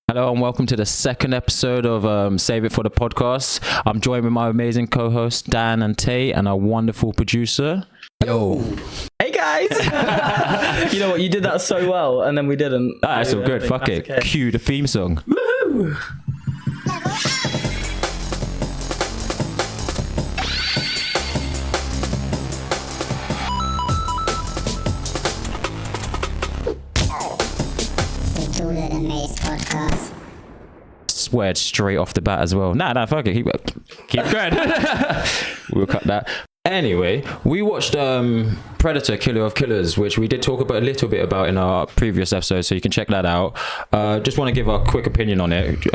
Hello and welcome to the second episode of Save It for the Podcast. I'm joined with my amazing co-hosts Dan and Tay and our wonderful producer. Yo. Hey guys! You know what? You did that so well, and then we didn't. That's all good. Fuck it. Okay. Cue the theme song. Woohoo! The Duel of the Mates podcast. Sweared straight off the bat as well. Nah, fuck it. Keep going. We'll cut that. Anyway, we watched Predator, Killer of Killers, which we did talk about a little bit about in our previous episode, so you can check that out. Just want to give a quick opinion on it.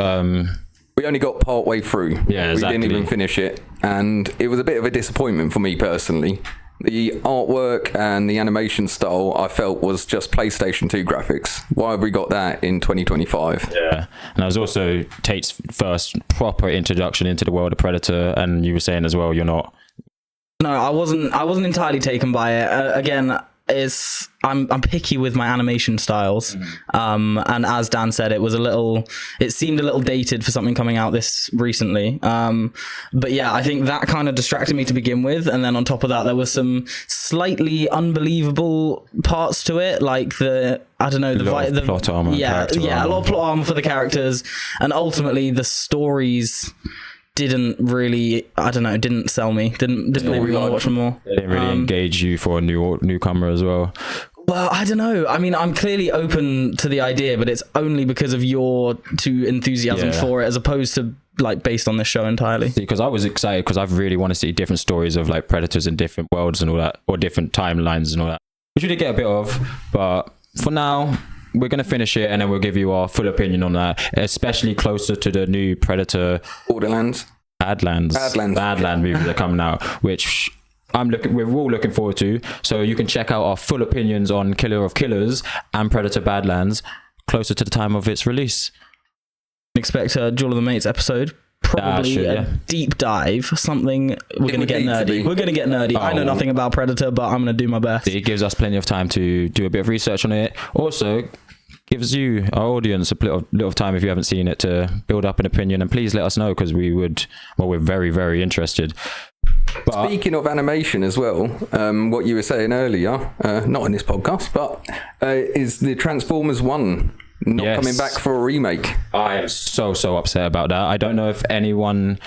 We only got part way through. Yeah, exactly. We didn't even finish it, and it was a bit of a disappointment for me personally. The artwork and the animation style I felt was just PlayStation 2 graphics. Why have we got that in 2025? Yeah, and that was also Tate's first proper introduction into the world of Predator, and you were saying as well you're not. No, I wasn't entirely taken by it. Again, I'm picky with my animation styles, and as Dan said, it seemed a little dated for something coming out this recently. But yeah, I think that kind of distracted me to begin with, and then on top of that, there were some slightly unbelievable parts to it, like the plot armor. Yeah, a lot of plot armor for the characters, and ultimately the stories didn't really, didn't sell me. Didn't make me want to watch them more. They didn't really engage you for a newcomer as well. Well, I don't know. I mean, I'm clearly open to the idea, but it's only because of your two enthusiasm for it, as opposed to like based on this show entirely. Because I was excited because I really want to see different stories of like predators in different worlds and all that, or different timelines and all that, which we did get a bit of. But for now, we're going to finish it and then we'll give you our full opinion on that, especially closer to the new Predator Badlands movies that are coming out, which we're all looking forward to. So you can check out our full opinions on Killer of Killers and Predator Badlands closer to the time of its release. Expect a Duel of the Mates episode. Probably a deep dive, something we're going to get nerdy. I know nothing about Predator, but I'm going to do my best. It gives us plenty of time to do a bit of research on it. Also, gives you, our audience, a little time if you haven't seen it to build up an opinion. And please let us know because we're very, very interested. But speaking of animation as well, what you were saying earlier, not in this podcast, but is the Transformers 1 not coming back for a remake? I am so upset about that. I don't know if anyone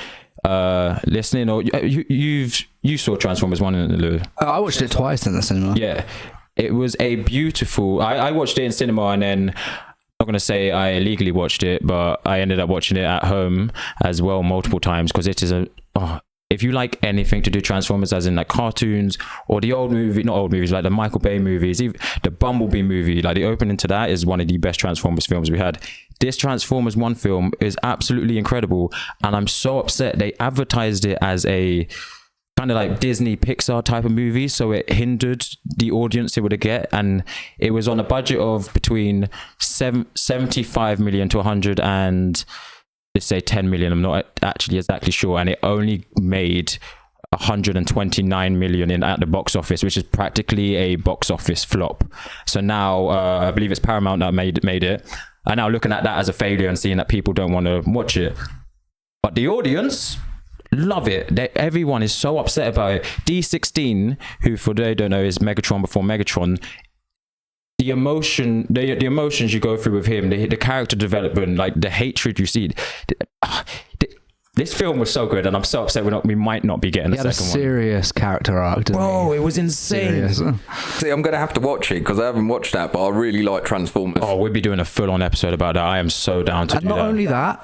listening or you saw Transformers 1 in the Lou. I watched it twice in the cinema. Yeah, it was a beautiful. I watched it in cinema and then I'm not going to say I illegally watched it, but I ended up watching it at home as well multiple times because it is if you like anything to do Transformers, as in like cartoons or the not old movies, like the Michael Bay movies, even the Bumblebee movie, like the opening to that is one of the best Transformers films we had. This Transformers 1 film is absolutely incredible, and I'm so upset they advertised it as a kind of like Disney Pixar type of movie, so it hindered the audience it would get, and it was on a budget of between 75 million to 100 and let's say 10 million. I'm not actually exactly sure, and it only made 129 million at the box office, which is practically a box office flop. So now I believe it's Paramount that made it, and now looking at that as a failure and seeing that people don't want to watch it, but the audience love it. Everyone is so upset about it. D16, who for they don't know is Megatron before Megatron, the emotions you go through with him, the character development, like the hatred you see. This film was so good, and I'm so upset we might not be getting the second one. Serious character arc, didn't Bro, he? it was insane. See, I'm going to have to watch it because I haven't watched that, but I really like Transformers. Oh, we'll be doing a full-on episode about that. I am so down to do that. And not only that,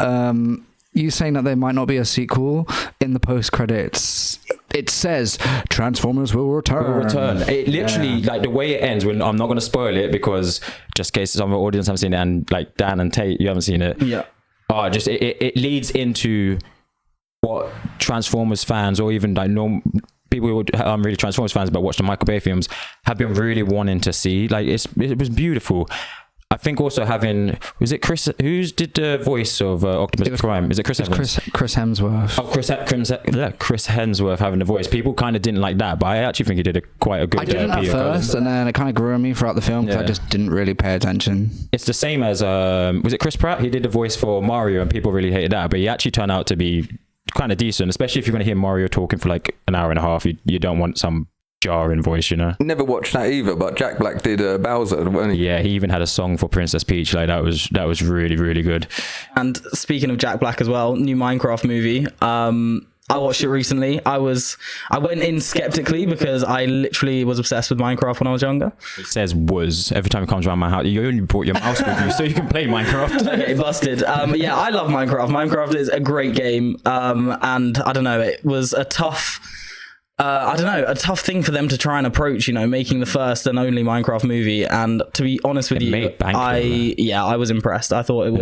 you saying that there might not be a sequel, in the post-credits it says Transformers will return. It literally, like the way it ends, when I'm not going to spoil it because just in case some of the audience haven't seen it, and like Dan and Tate, you haven't seen it. Yeah. Just it leads into what Transformers fans, or even like normal people who are really Transformers fans but watch the Michael Bay films, have been really wanting to see. Like it was beautiful. I think also having, was it Chris, who's did the voice of Optimus Prime? Is it Chris Evans? Chris Hemsworth. Oh, Chris Hemsworth having the voice. People kind of didn't like that, but I actually think he did quite a good I didn't at first, and then it kind of grew on me throughout the film because I just didn't really pay attention. It's the same as, was it Chris Pratt? He did the voice for Mario, and people really hated that, but he actually turned out to be kind of decent, especially if you're going to hear Mario talking for like an hour and a half. You don't want some jarring voice, you know. Never watched that either, but Jack Black did Bowser, wasn't he? Yeah, he even had a song for Princess Peach. Like that was really, really good. And speaking of Jack Black as well, new Minecraft movie. I watched it recently. I went in skeptically because I literally was obsessed with Minecraft when I was younger. It says was every time it comes around my house. You only brought your mouse with you so you can play Minecraft. Okay, busted. Yeah, I love Minecraft. Minecraft is a great game. And I don't know, it was a tough thing for them to try and approach, you know, making the first and only Minecraft movie. And to be honest with you, I was impressed. I thought it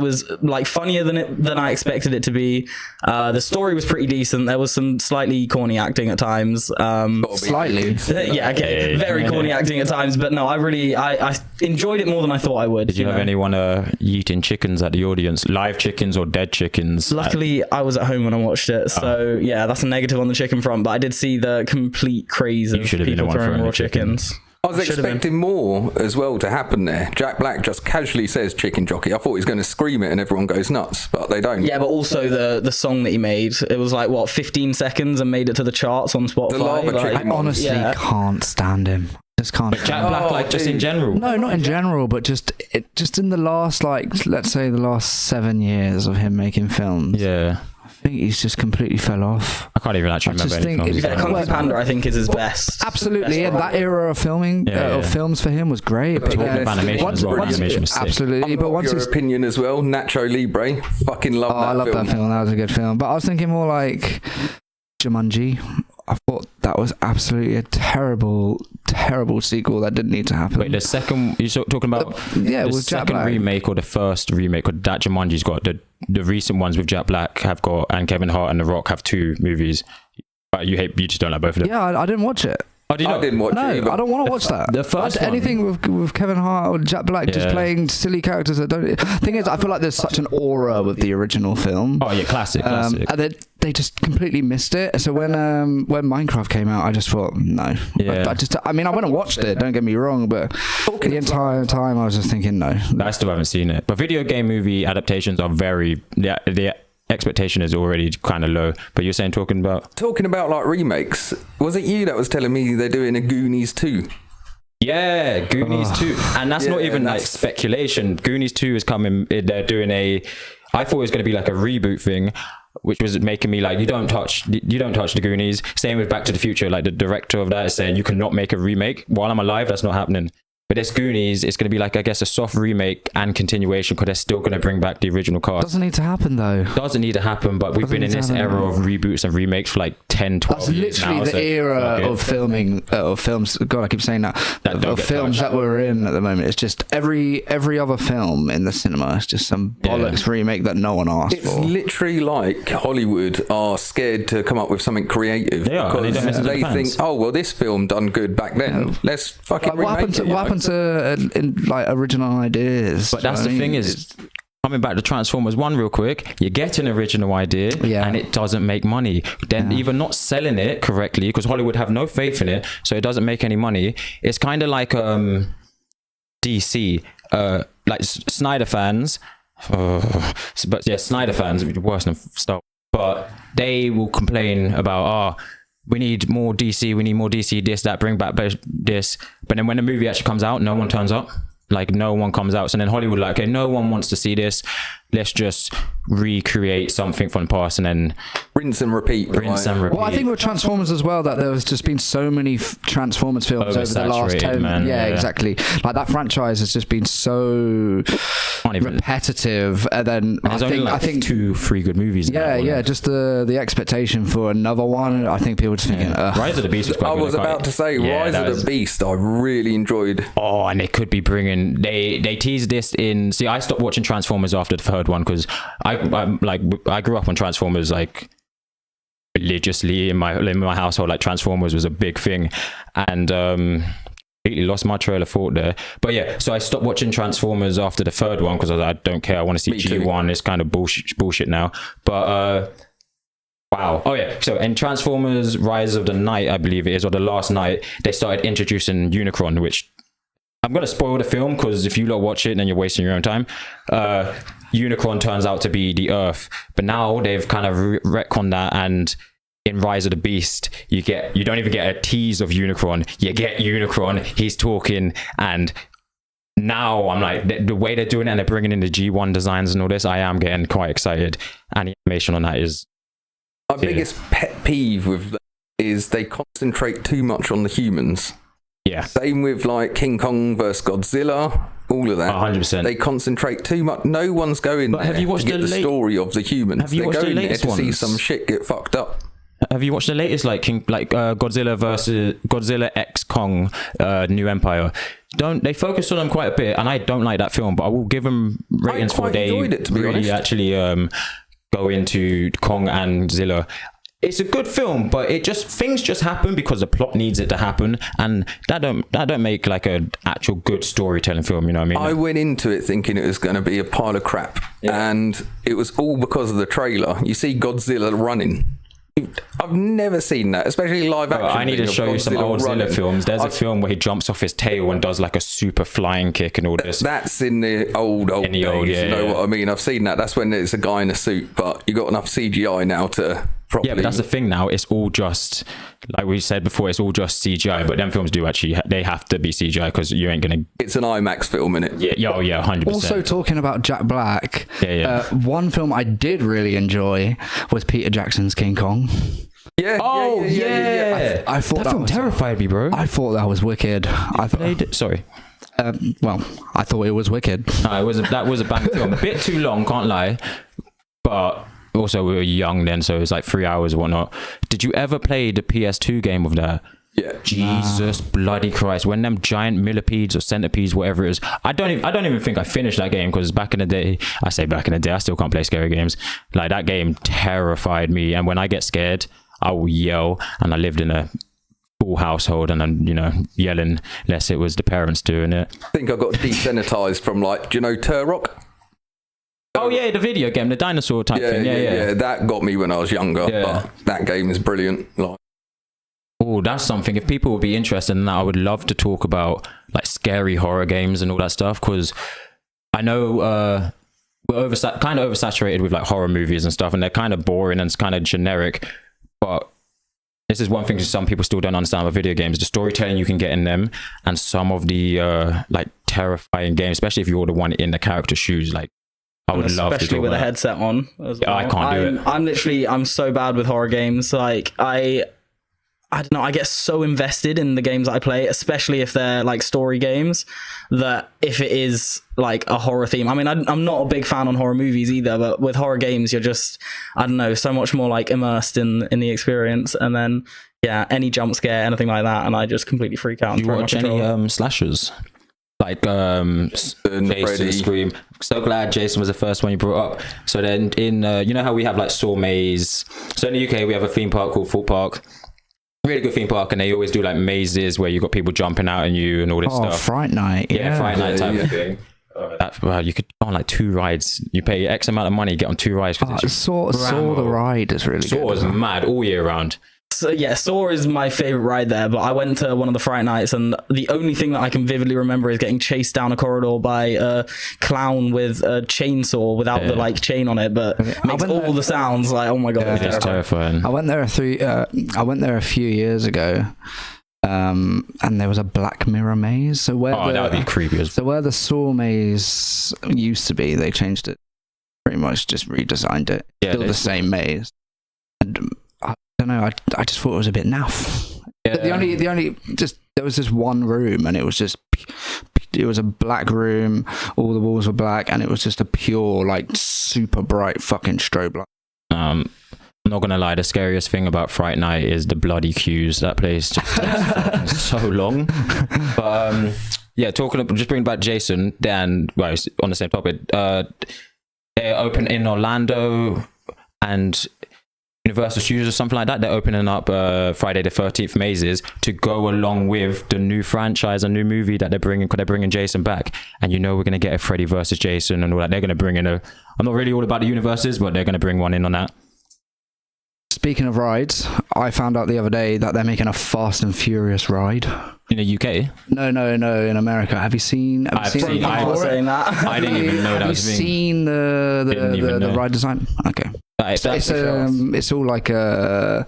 was like funnier than I expected it to be. The story was pretty decent. There was some slightly corny acting at times. Slightly. Yeah, okay. Very corny acting at times, but no, I enjoyed it more than I thought I would. Did you have anyone eating chickens at the audience? Live chickens or dead chickens? Luckily, I was at home when I watched it. So yeah, that's a negative on the chicken front. But I did see the complete craze of people throwing raw chickens. I was expecting more as well to happen there. Jack Black just casually says chicken jockey. I thought he was going to scream it and everyone goes nuts, but they don't. Yeah, but also the song that he made, it was like, what, 15 seconds and made it to the charts on Spotify? The lava chicken. I honestly can't stand him. Just can't. But Jack Black, just in general. No, not in general, but just in the last, let's say the last 7 years of him making films. Yeah. I think he's just completely fell off. I can't even actually remember any films. Kung Fu Panda, I think, is his best. Absolutely, and that era of filming of films for him was great. But animation was sick. Absolutely, but once your opinion as well, Nacho Libre, fucking love that film. I love that film. That was a good film. But I was thinking more like Jumanji. I thought that was absolutely a terrible sequel that didn't need to happen. Wait, the second you're talking about? Yeah, the with Jack second Black. remake or the first remake? Or that Jumanji's got the recent ones with Jack Black have got, and Kevin Hart and The Rock have 2 movies. But you just don't like both of them. Yeah, I didn't watch it. Oh, did you I didn't watch it either. I don't want to watch that. The first one. Anything with Kevin Hart or Jack Black just playing silly characters that don't. Thing is, I feel like there's such an aura with the original film. Oh yeah, classic. And they just completely missed it. So when Minecraft came out, I just thought no. Yeah. I went and watched it. Don't get me wrong, but the entire time I was just thinking no. I still haven't seen it. But video game movie adaptations are the expectation is already kind of low. But you're saying talking about like remakes. Was it you that was telling me they're doing a Goonies 2? Yeah, Goonies 2. And that's not even like speculation. Goonies 2 is coming. They're doing I thought it was going to be like a reboot thing, which was making me like, you don't touch the Goonies. Same with Back to the Future. Like the director of that is saying you cannot make a remake while I'm alive. That's not happening. But this Goonies, it's going to be like, I guess, a soft remake and continuation because they're still going to bring back the original cast. Doesn't need to happen though. Doesn't need to happen, but we've been in this era of reboots and remakes for like 10, 12 years now. That's literally the era of filming, of films. God, I keep saying that. Of films that we're in at the moment. It's just every other film in the cinema is just some bollocks remake that no one asked for. It's literally like Hollywood are scared to come up with something creative because they think, oh, well, this film done good back then. Let's fucking remake it. What happened to like original ideas? But that's the thing is, coming back to Transformers 1 real quick, you get an original idea and it doesn't make money. Then either not selling it correctly because Hollywood have no faith in it, so it doesn't make any money. It's kind of like DC, like Snyder fans. But yeah, Snyder fans are worse than Star Wars. But they will complain about, we need more DC, this, that, bring back this. But then when the movie actually comes out, no one turns up. Like, no one comes out. So then Hollywood like, okay, no one wants to see this. Let's just recreate something from the past and then rinse and repeat. Well, I think with Transformers as well, that there's just been so many Transformers films over the last 10 years. Yeah, exactly. Like that franchise has just been so repetitive. And then I think 2-3 good movies. Yeah. Just the expectation for another one. I think people just thinking, Rise of the Beast was quite good. I was about to say, Rise of the Beast, I really enjoyed. Oh, and they could be bringing. They teased this in. See, I stopped watching Transformers after the third one because I grew up on Transformers like religiously in my household. Like Transformers was a big thing, and completely lost my trail of thought there. But yeah, so I stopped watching Transformers after the third one because I don't care. I want to see G1. It's kind of bullshit now. But wow. Oh yeah. So in Transformers Rise of the Night, I believe it is, or the last night, they started introducing Unicron, which I'm gonna spoil the film because if you lot watch it, then you're wasting your own time. Unicron turns out to be the Earth, but now they've kind of retconned that, and in Rise of the Beast, you don't even get a tease of Unicron. You get Unicron. He's talking, and now I'm like, the way they're doing it, and they're bringing in the G1 designs and all this, I am getting quite excited. And the animation on that is... My biggest pet peeve with that is they concentrate too much on the humans. Yeah. Same with like King Kong versus Godzilla, all of that. 100%. They concentrate too much. No one's going there to get the story of the humans. Have you watched the latest ones? To see some shit get fucked up. Have you watched the latest, Godzilla versus Godzilla X Kong, New Empire? They focus on them quite a bit, and I don't like that film, but I will give them ratings for they really actually go into Kong and Zilla. It's a good film, but things just happen because the plot needs it to happen, and that don't make like a actual good storytelling film. You know what I mean? I went into it thinking it was going to be a pile of crap, and it was all because of the trailer. You see Godzilla running. I've never seen that, especially live action. I need to show you some old Zilla films. There's a film where he jumps off his tail and does like a super flying kick and all this. That's in the old days, you know what I mean? I've seen that. That's when there's a guy in a suit, but you got enough CGI now to properly... Yeah, but that's the thing now. It's all just, like we said before, it's all just CGI, but them films do actually, they have to be CGI because you ain't going to... It's an IMAX film, innit? Yeah, 100%. Also, talking about Jack Black, one film I did really enjoy was Peter Jackson's King Kong. Yeah. I thought that film terrified me, bro. I thought that was wicked. Sorry. I thought it was wicked. No, that was a bad film. A bit too long, can't lie. But also we were young then, so it was like 3 hours or whatnot. Did you ever play the PS2 game of that? Yeah. Jesus bloody Christ! When them giant millipedes or centipedes, whatever it is, I don't even think I finished that game because back in the day, I still can't play scary games. Like that game terrified me, and when I get scared, I will yell. And I lived in a full household, and I'm yelling unless it was the parents doing it. I think I got desensitized from do you know Turok? Oh yeah, the video game, the dinosaur type thing. Yeah. That got me when I was younger. Yeah. But that game is brilliant. Oh, that's something. If people would be interested in that, I would love to talk about like scary horror games and all that stuff, because I know we're kind of oversaturated with like horror movies and stuff, and they're kind of boring and it's kind of generic. But this is one thing that some people still don't understand about video games: the storytelling you can get in them, and some of the like terrifying games, especially if you're the one in the character's shoes. Like, I would love to, especially with a headset on. As well. I can't do it. I'm so bad with horror games. Like I don't know, I get so invested in the games I play, especially if they're like story games, that if it is like a horror theme, I mean, I'm not a big fan on horror movies either, but with horror games, you're just, I don't know, so much more like immersed in the experience. And then, any jump scare, anything like that, and I just completely freak out. Do you watch any slashers? Like Jason, Scream. So glad Jason was the first one you brought up. So then in, you know how we have like Saw Maze? So in the UK, we have a theme park called Thorpe Park. Really good theme park, and they always do like mazes where you got people jumping out at you and all this stuff. Fright Night. Yeah, Fright Night type of thing. You could go on like 2 rides. You pay X amount of money, get on 2 rides. Saw the ride is really good. Saw is mad all year round. So Saw is my favorite ride there, but I went to one of the Fright Nights, and the only thing that I can vividly remember is getting chased down a corridor by a clown with a chainsaw without the like chain on it, but makes all the sounds. Like, oh my god, it's terrifying. I went there a few years ago, and there was a Black Mirror maze. So that would be creepy. So where the Saw maze used to be, they changed it. Pretty much just redesigned it. Yeah, still the same maze. And I don't know. I just thought it was a bit naff. Yeah. The only there was this one room, and it was a black room. All the walls were black, and it was just a pure, like, super bright fucking strobe light. I'm not gonna lie. The scariest thing about Fright Night is the bloody queues. That place just takes so long. But just bringing back Jason. Then, well, on the same topic. They're open in Orlando, and Universal Studios or something like that. They're opening up Friday the 13th mazes to go along with the new franchise, a new movie that they're bringing. Because they're bringing Jason back, and we're gonna get a Freddy versus Jason and all that. They're gonna bring in I'm not really all about the universes, but they're gonna bring one in on that. Speaking of rides, I found out the other day that they're making a Fast and Furious ride. In the UK? No, in America. Have you seen? I didn't even know that was Have you seen the ride design? Okay. It's all like they're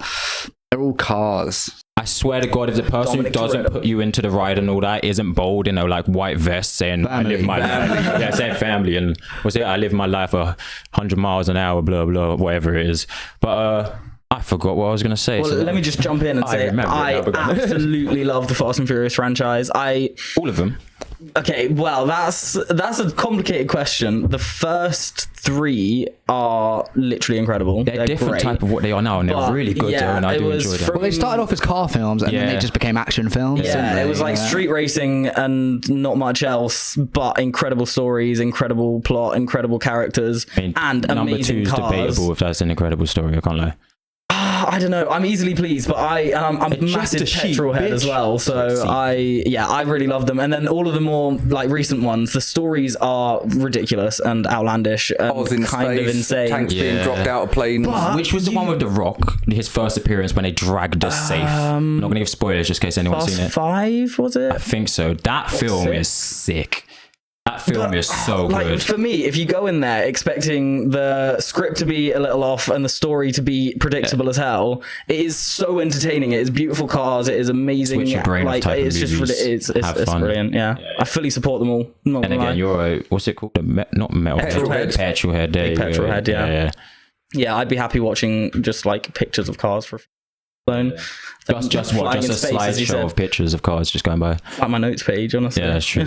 all cars. I swear to God, if the person who doesn't put you into the ride and all that isn't bold in a like white vest saying family. I live my life, yeah, saying family, and I live my life 100 miles an hour, blah blah, whatever it is. But I forgot what I was going to say. Well, let me just jump in and say I absolutely love the Fast and Furious franchise. All of them. Okay, well, that's a complicated question. The first 3 are literally incredible. They're different great. Type of what they are now, and they're really good. Yeah, and I do enjoy them. Well, they started off as car films, and then they just became action films. Yeah, it was like street racing and not much else, but incredible stories, incredible plot, incredible characters, and amazing cars. Number 2 is debatable if that's an incredible story. I can't lie. I don't know. I'm easily pleased, but I'm a massive petrol head as well. So I really love them. And then all of the more like recent ones, the stories are ridiculous and outlandish and kind of insane. Tanks being dropped out of planes. Which was the one with The Rock, his first appearance when they dragged us safe. I'm not going to give spoilers just in case anyone's seen it. 5 was it? I think so. That film is sick. That film is so good. For me, if you go in there expecting the script to be a little off and the story to be predictable as hell, it is so entertaining. It is beautiful cars. It is amazing. Switch your brain off type it's of just it's brilliant. Yeah. I fully support them all. And again, you're what's it called? Not metal. Petrol head. Petrol head. Petrol head. Yeah. Yeah, I'd be happy watching just like pictures of cars for alone. Just a slideshow of pictures of cars just going by. Like my notes page, honestly. Yeah, that's true.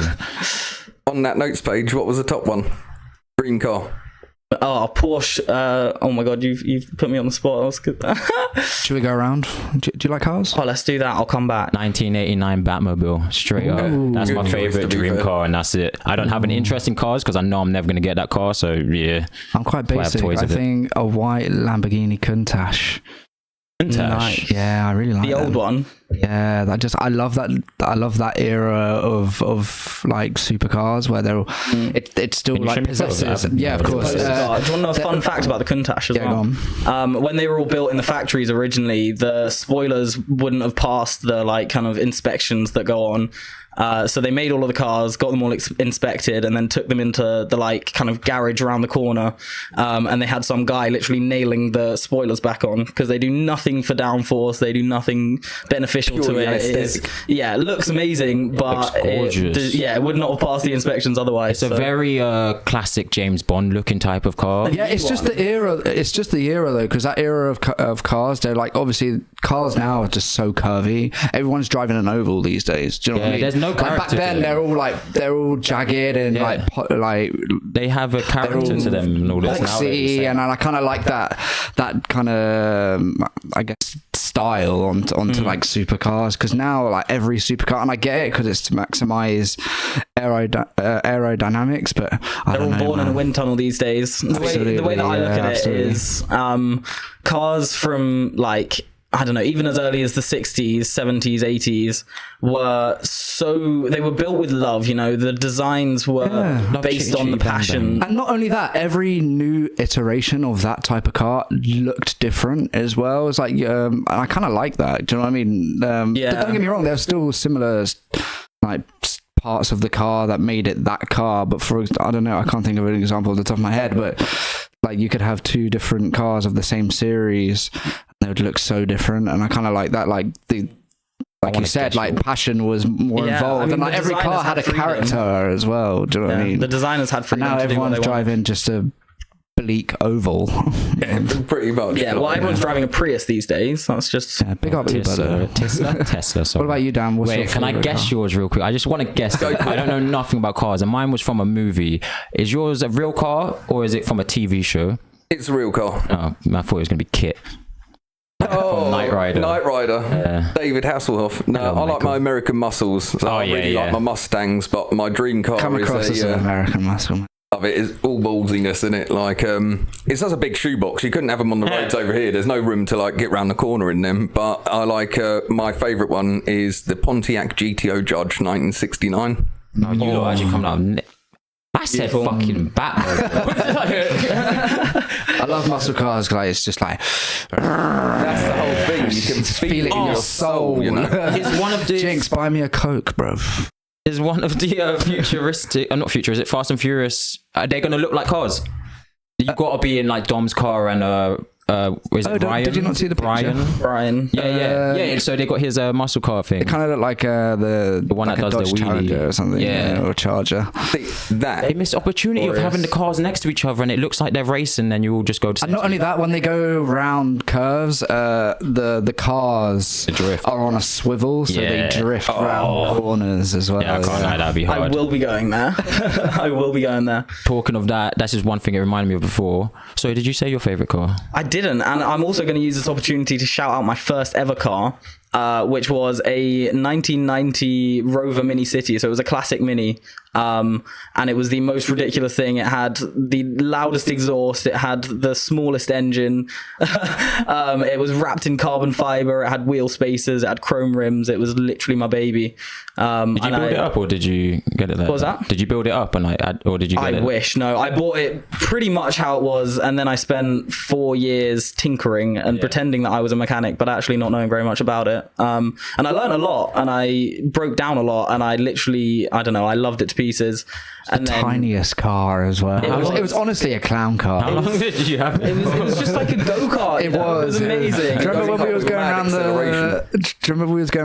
On that notes page, what was the top one? Dream car. Oh, Porsche. Oh my God, you've put me on the spot. Should we go around? Do you like cars? Oh, let's do that. I'll come back. 1989 Batmobile, straight up. That's my favorite dream car, and that's it. I don't have an interest in cars because I know I'm never going to get that car. So yeah, I'm quite basic. I think a white Lamborghini Countach. Nice. Yeah, I really like the old one. Yeah, I love that era of like supercars where they're it still like possesses. Yeah, of course. Do you want to know a fun fact about the Countach as well? When they were all built in the factories originally, the spoilers wouldn't have passed the like kind of inspections that go on. So they made all of the cars, got them all inspected, and then took them into the like kind of garage around the corner. And they had some guy literally nailing the spoilers back on because they do nothing for downforce. They do nothing beneficial to it. It looks amazing, but it would not have passed the inspections otherwise. It's a very classic James Bond looking type of car. Yeah, it's just the era. It's just the era though, because that era of cars, they're like obviously cars now are just so curvy. Everyone's driving an oval these days. Do you know what I mean? There's no character. Back then, they're all jagged and like they have a character to them and all this. And I kind of like that kind of I guess style onto like supercars, because now like every supercar, and I get it because it's to maximize aerodynamics, but they're all born in a wind tunnel these days. The way that I look at it is cars from like, I don't know, even as early as the 60s, 70s, 80s they were built with love, you know, the designs were based on the passion. And not only that, every new iteration of that type of car looked different as well. It's like, I kind of like that. Do you know what I mean? Don't get me wrong, there's still similar like parts of the car that made it that car, but I don't know, I can't think of an example off the top of my head, but like you could have 2 different cars of the same series, they would look so different, and I kind of like that. Like you said, like passion was more involved, I mean, and like every car had a character as well. Do you know what I mean? The designers had freedom. And now everyone's driving just a bleak oval. Yeah, pretty much. Yeah, well, everyone's driving a Prius these days. That's just big up to Tesla. Sorry. What about you, Dan? Wait, can I guess yours real quick? I just want to guess. I don't know nothing about cars, and mine was from a movie. Is yours a real car or is it from a TV show? It's a real car. Oh, I thought it was going to be Kit. Oh, Knight Rider. David Hasselhoff. No, I like my American muscles. So I really like my Mustangs, but my dream car Come across as an American muscle. Love it. It's all ballsiness in it. Like, it's such a big shoebox. You couldn't have them on the roads over here. There's no room to like get round the corner in them. But I like my favourite one is the Pontiac GTO Judge 1969. Oh, you lot actually coming out. I said fucking Batman. I love muscle cars because it's just like that's the whole thing. You can feel it in your soul. You know, it's one of the Jinx, buy me a Coke, bro. Is one of the futuristic, not futuristic, Fast and Furious. They're gonna look like cars. You got to be in like Dom's car and is it Brian? Did you not see the picture? Brian. Yeah. So they got his muscle car thing. It kind of look like the one like that does the Challenger wheelie or something. Yeah. Or Charger. They missed opportunity of having the cars next to each other, and it looks like they're racing. And you all just go to. And not only that, when they go round curves, the cars are on a swivel, so they drift round corners as well. Yeah, I can't lie, that'd be hard. I will be going there. I will be going there. Talking of that, that's just one thing it reminded me of before. So, did you say your favorite car? I didn't, and I'm also going to use this opportunity to shout out my first ever car, which was a 1990 Rover Mini City. So it was a classic Mini, and it was the most ridiculous thing. It had the loudest exhaust, it had the smallest engine, it was wrapped in carbon fiber, it had wheel spacers, it had chrome rims. It was literally my baby. Did you build it up, or did you get it there? What was that? Did you build it up or did you get it? I wish. No, I bought it pretty much how it was, and then I spent 4 years tinkering and pretending that I was a mechanic, but actually not knowing very much about it. And I learned a lot, and I broke down a lot, and I literally, I don't know, I loved it to pieces. And the tiniest car as well. It was honestly a clown car. How long did you have it? It was just like a go-kart. It was amazing. Do you remember when we was going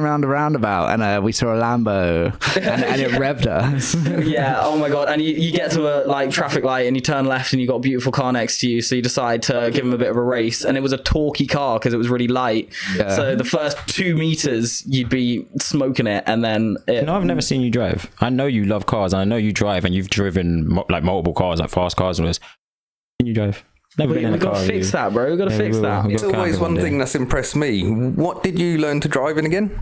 around the roundabout and we saw a Lambo and it revved us? Yeah. Oh my god. And you get to a like traffic light and you turn left and you got a beautiful car next to you, so you decide to give him a bit of a race. And it was a torquey car because it was really light. Yeah. So the first 2 meters you'd be smoking it, and then I've never seen you drive. I know you love cars, and I know you drive, and you've driven like multiple cars, like fast cars and all this. Can you drive? Never been in a car. We gotta fix that, bro. We gotta fix that. It's always one thing that's impressed me. What did you learn to drive in again?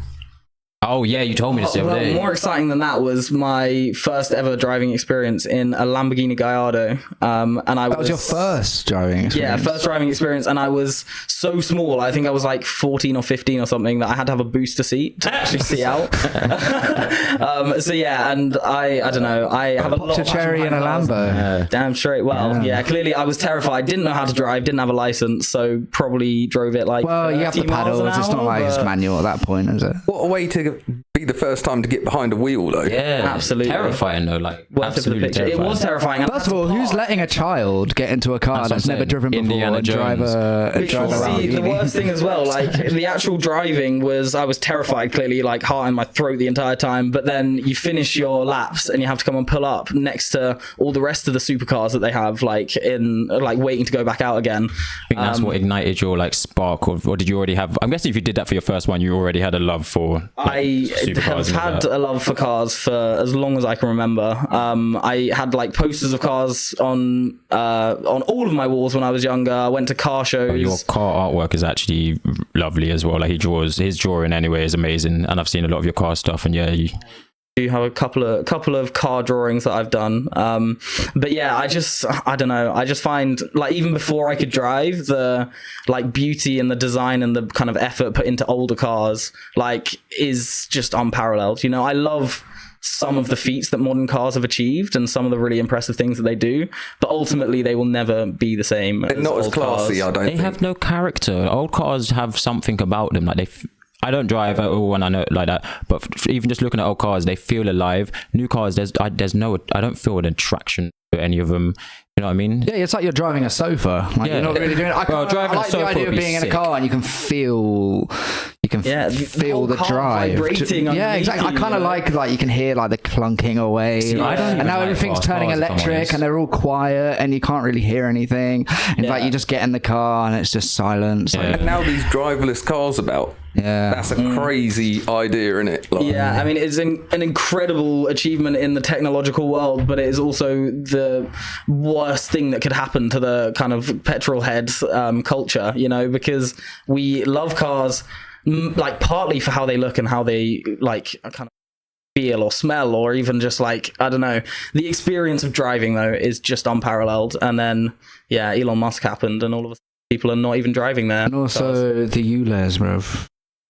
Oh yeah, you told me this the other day. More exciting than that was my first ever driving experience in a Lamborghini Gallardo. That was your first driving experience? Yeah, first driving experience, and I was so small. I think I was like 14 or 15 or something, that I had to have a booster seat to actually see out. So yeah, and I don't know. I have a lot of cherry in a Lambo. Damn straight. Well, yeah. Clearly I was terrified. Didn't know how to drive. Didn't have a license, so probably drove it like. Well, you have the paddles. It's not like it's manual at that point, is it? What a way to be the first time to get behind a wheel, though. Yeah, absolutely terrifying though. Like absolutely terrifying. It was terrifying. First of all, who's letting a child get into a car that's never driven before and drive around? The worst thing as well, like the actual driving was, I was terrified. Clearly, like heart in my throat the entire time. But then you finish your laps and you have to come and pull up next to all the rest of the supercars that they have, like waiting to go back out again. I think that's what ignited your like spark, or did you already have? I'm guessing if you did that for your first one, you already had a love for. I have had a love for cars for as long as I can remember. I had like posters of cars on all of my walls when I was younger. I went to car shows. Your car artwork is actually lovely as well. Like his drawing anyway is amazing, and I've seen a lot of your car stuff. And yeah, you have a couple of car drawings that I've done. But yeah, I don't know. I just find, like, even before I could drive, the like beauty and the design and the kind of effort put into older cars, like, is just unparalleled. You know, I love some of the feats that modern cars have achieved and some of the really impressive things that they do, but ultimately they will never be the same. They're not as classy, I don't think. They have no character. Old cars have something about them. Like I don't drive at all, and I know like that. But even just looking at old cars, they feel alive. New cars, I don't feel an attraction to any of them. You know what I mean? Yeah, it's like you're driving a sofa. Like, you're not really doing it. I like the idea of being in a car and you can feel the drive. Yeah, exactly. I kind of like you can hear like the clunking away. See, and now everything's turning electric and they're all quiet and you can't really hear anything. And like you just get in the car and it's just silence. Yeah. And now these driverless cars about. Yeah, that's a crazy idea, isn't it? Like, yeah, I mean, it's an incredible achievement in the technological world, but it is also the worst thing that could happen to the kind of petrol head culture, you know, because we love cars like partly for how they look and how they like kind of feel or smell, or even just like, I don't know, the experience of driving though is just unparalleled. And then Elon Musk happened, and all of a sudden people are not even driving there. And also the ULEZ, bro.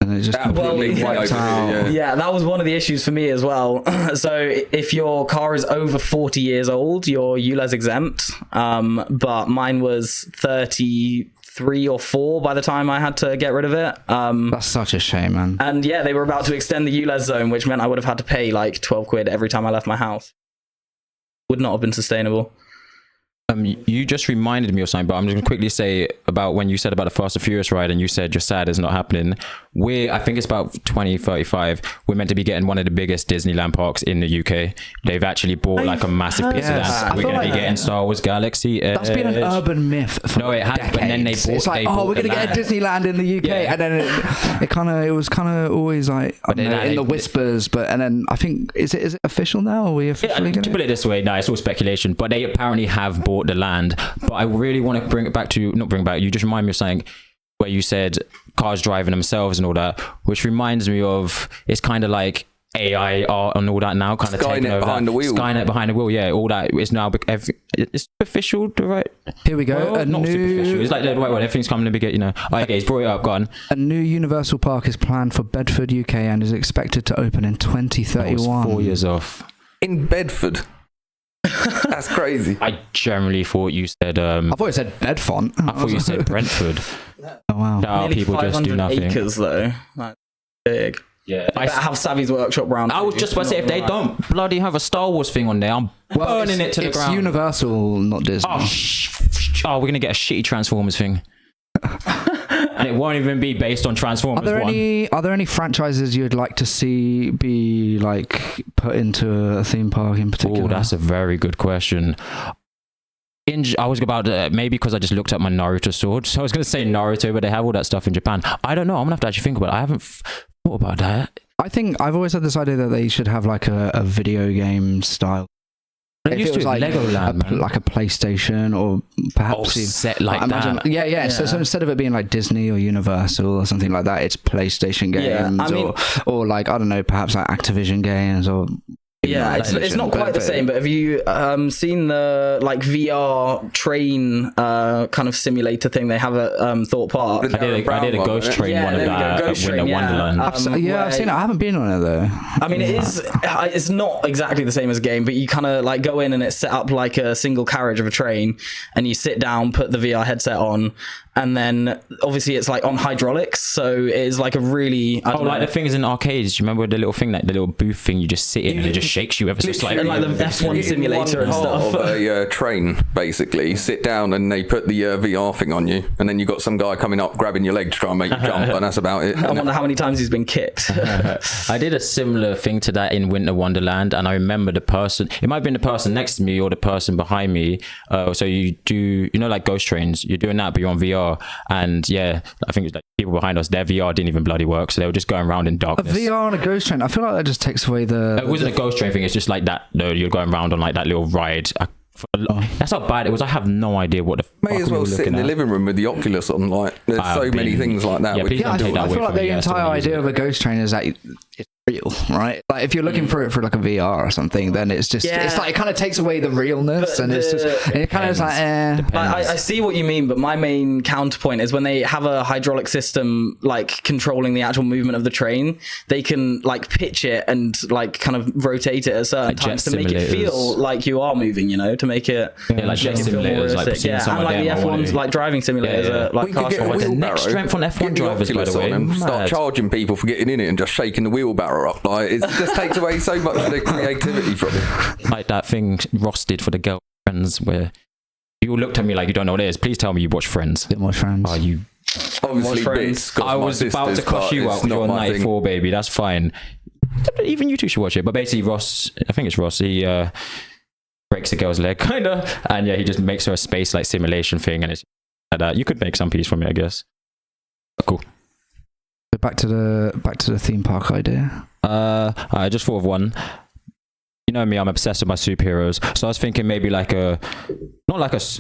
And it just completely wiped out. Yeah, that was one of the issues for me as well. So if your car is over 40 years old, you're ULEZ exempt. But mine was 33 or 4 by the time I had to get rid of it. That's such a shame, man. And yeah, they were about to extend the ULEZ zone, which meant I would have had to pay like 12 quid every time I left my house. Would not have been sustainable. You just reminded me of something, but I'm just going to quickly say about when you said about the Fast and Furious ride and you said you're sad it's not happening. I think it's about 2035. We're meant to be getting one of the biggest Disneyland parks in the UK. They've actually bought like a massive piece of that. We're going to be getting Star Wars Galaxy. That's been an urban myth for No, it has, decades. but then they bought... It's like, we're going to get a Disneyland in the UK. And then it was kind of always like, in the whispers, and then I think, is it official now? Are we officially going to put it this way, no, it's all speculation, but they apparently have bought the land. But I really want to bring it back to, you just remind me of something where you said cars driving themselves and all that, which reminds me of, it's kind of like AI art and all that now, kind of taking over. Skynet behind the wheel, yeah, all that is now, it's official, right? Here we go. Well, not superficial, it's like the right one, everything's coming to be, okay, he's brought it up, go on. A new Universal Park is planned for Bedford, UK, and is expected to open in 2031. 4 years off. In Bedford? That's crazy. I generally thought you said I thought it said Bedfont. I thought you said Brentford. Oh wow. People just do nothing. Acres though. That's big. Yeah. I have Savvy's Workshop round. I was just about to say, if they don't bloody have a Star Wars thing on there, I'm burning it to the ground. It's Universal, not Disney. We're gonna get a shitty Transformers thing. And it won't even be based on Transformers. Are there any franchises you'd like to see be like put into a theme park in particular? Oh, that's a very good question. I was about to, maybe because I just looked at my Naruto sword, so I was going to say Naruto, but they have all that stuff in Japan. I don't know. I'm gonna have to actually think about it. I haven't thought about that. I think I've always had this idea that they should have like a video game style. If it was like Legoland, like a PlayStation, or perhaps set like that. Yeah. So instead of it being like Disney or Universal or something like that, it's PlayStation games, or like, I don't know, perhaps like Activision games or. Yeah, it's not quite the same, but have you seen the like VR train kind of simulator thing they have at Thorpe Park? I did a Ghost Train one of that at Winter Wonderland. I've seen it. I haven't been on it though. I mean, it's not exactly the same as a game, but you kind of like go in and it's set up like a single carriage of a train, and you sit down, put the VR headset on, and then obviously it's like on hydraulics, so it is like a really like the things in arcades. Do you remember the little thing, like the little booth thing you just sit in and it just shakes you ever so slightly? And like the F1 simulator and stuff. Of a train, basically, you sit down and they put the VR thing on you, and then you got some guy coming up grabbing your leg to try and make you jump, and that's about it. I wonder how many times he's been kicked. I did a similar thing to that in Winter Wonderland, and I remember the person, it might have been the person next to me or the person behind me. So you do, like Ghost Trains, you're doing that, but you're on VR. And yeah, I think it's like people behind us, their VR didn't even bloody work, so they were just going around in darkness. A VR on a Ghost Train, I feel like that just takes away the... It wasn't a Ghost Train thing, it's just like that, you're going around on like that little ride. That's how bad it was. I have no idea what the May as well sit in the living room with the Oculus on. Like, there's so many things like that. Yeah, I feel like the entire idea of a Ghost Train is that it's real, right? Like if you're looking for it for like a VR or something, then it's just it's like it kind of takes away the realness, and it's just it kind of is like I see what you mean, but my main counterpoint is when they have a hydraulic system like controlling the actual movement of the train, they can like pitch it and like kind of rotate it at certain times to make it feel like you are moving, to make it like jet simulators, like and like the F1's like driving simulators are like car the next strength on F1 drivers, by the way, start charging people for getting in it and just shaking the wheelbarrow up. Like it just takes away so much of the creativity from it. Like that thing Ross did for the girlfriends, where you all looked at me like you don't know what it is. Please tell me you watch Friends. Didn't watch Friends. Oh, you obviously bits. I was about to cuss you out. You're 94, baby. That's fine. Even you two should watch it. But basically, Ross, I think it's Ross. He breaks the girl's leg, kind of, and he just makes her a space like simulation thing, and it's like that. You could make some piece from it, I guess. Cool. Back to the theme park idea. I just thought of one. you know me, I'm obsessed with my superheroes. So I was thinking maybe like I guess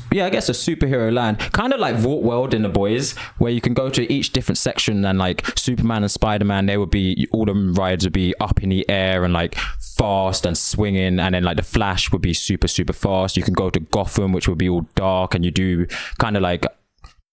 a superhero land, kind of like Vault World in The Boys, where you can go to each different section, and like Superman and Spider-Man, all the rides would be up in the air and like fast and swinging, and then like the Flash would be super, super fast. You can go to Gotham, which would be all dark, and you do kind of like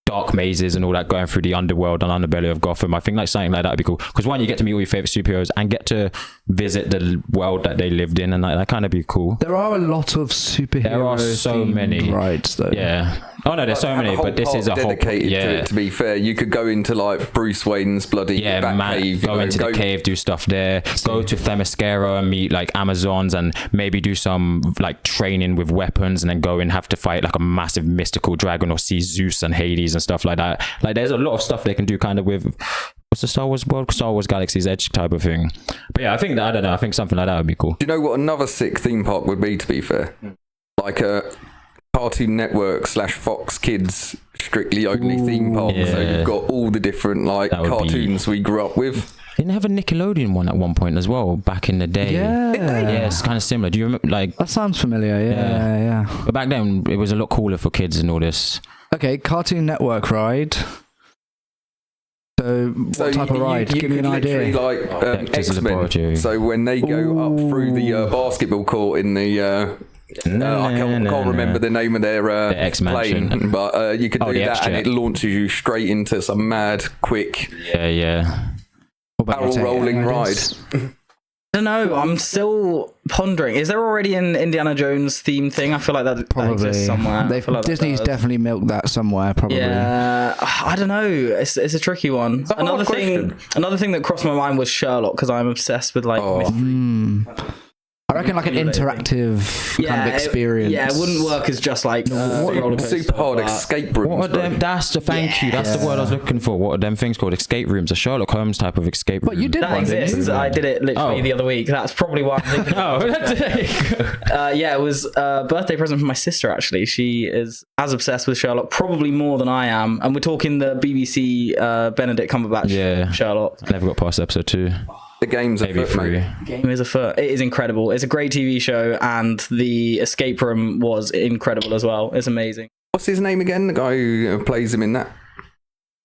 dark mazes and all that, going through the underworld and underbelly of Gotham. I think like something like that would be cool, because one, you get to meet all your favorite superheroes and get to visit the world that they lived in, and like, that kind of be cool. There are a lot of superheroes. There are so many rides though. Yeah. Oh no, there's so many, but this is a whole dedicated to it. To be fair, you could go into like Bruce Wayne's bloody cave, go into the cave, do stuff there. Go to Themyscira and meet like Amazons, and maybe do some like training with weapons, and then go and have to fight like a massive mystical dragon, or see Zeus and Hades and stuff like that. Like there's a lot of stuff they can do kind of with what's the Star Wars world, Star Wars Galaxy's Edge type of thing. But yeah, I think something like that would be cool. Do you know what another sick theme park would be, to be fair? Like a Cartoon Network / Fox Kids strictly only theme park. Yeah. So you've got all the different like cartoons we grew up with. Didn't they have a Nickelodeon one at one point as well back in the day? Yeah, it's kind of similar. Do you remember? Like that sounds familiar. Yeah. But back then it was a lot cooler for kids and all this. Okay, Cartoon Network ride. So what type of ride? Give me an idea. Like X-Men. So when they go up through the basketball court in the I can't remember the name of their plane, but you could do that, and it launches you straight into some mad, quick, barrel rolling ride. I don't know. I'm still pondering. Is there already an Indiana Jones theme thing? I feel like that exists somewhere. Disney's definitely milked that somewhere, probably. Yeah, I don't know. It's a tricky one. Another thing that crossed my mind was Sherlock, because I'm obsessed with like mystery. I reckon like an interactive kind of experience. Yeah, it wouldn't work as just like super hard escape rooms. What are them? That's the That's the word I was looking for. What are them things called? Escape rooms, a Sherlock Holmes type of escape room. But you did that one, exists. I did it literally the other week. That's probably why I'm thinking. It was a birthday present from my sister. Actually, she is as obsessed with Sherlock, probably more than I am. And we're talking the BBC Benedict Cumberbatch Sherlock. I never got past episode 2. The game's afoot, mate. Game is afoot. It is incredible. It's a great TV show, and the escape room was incredible as well. It's amazing. What's his name again? The guy who plays him in that?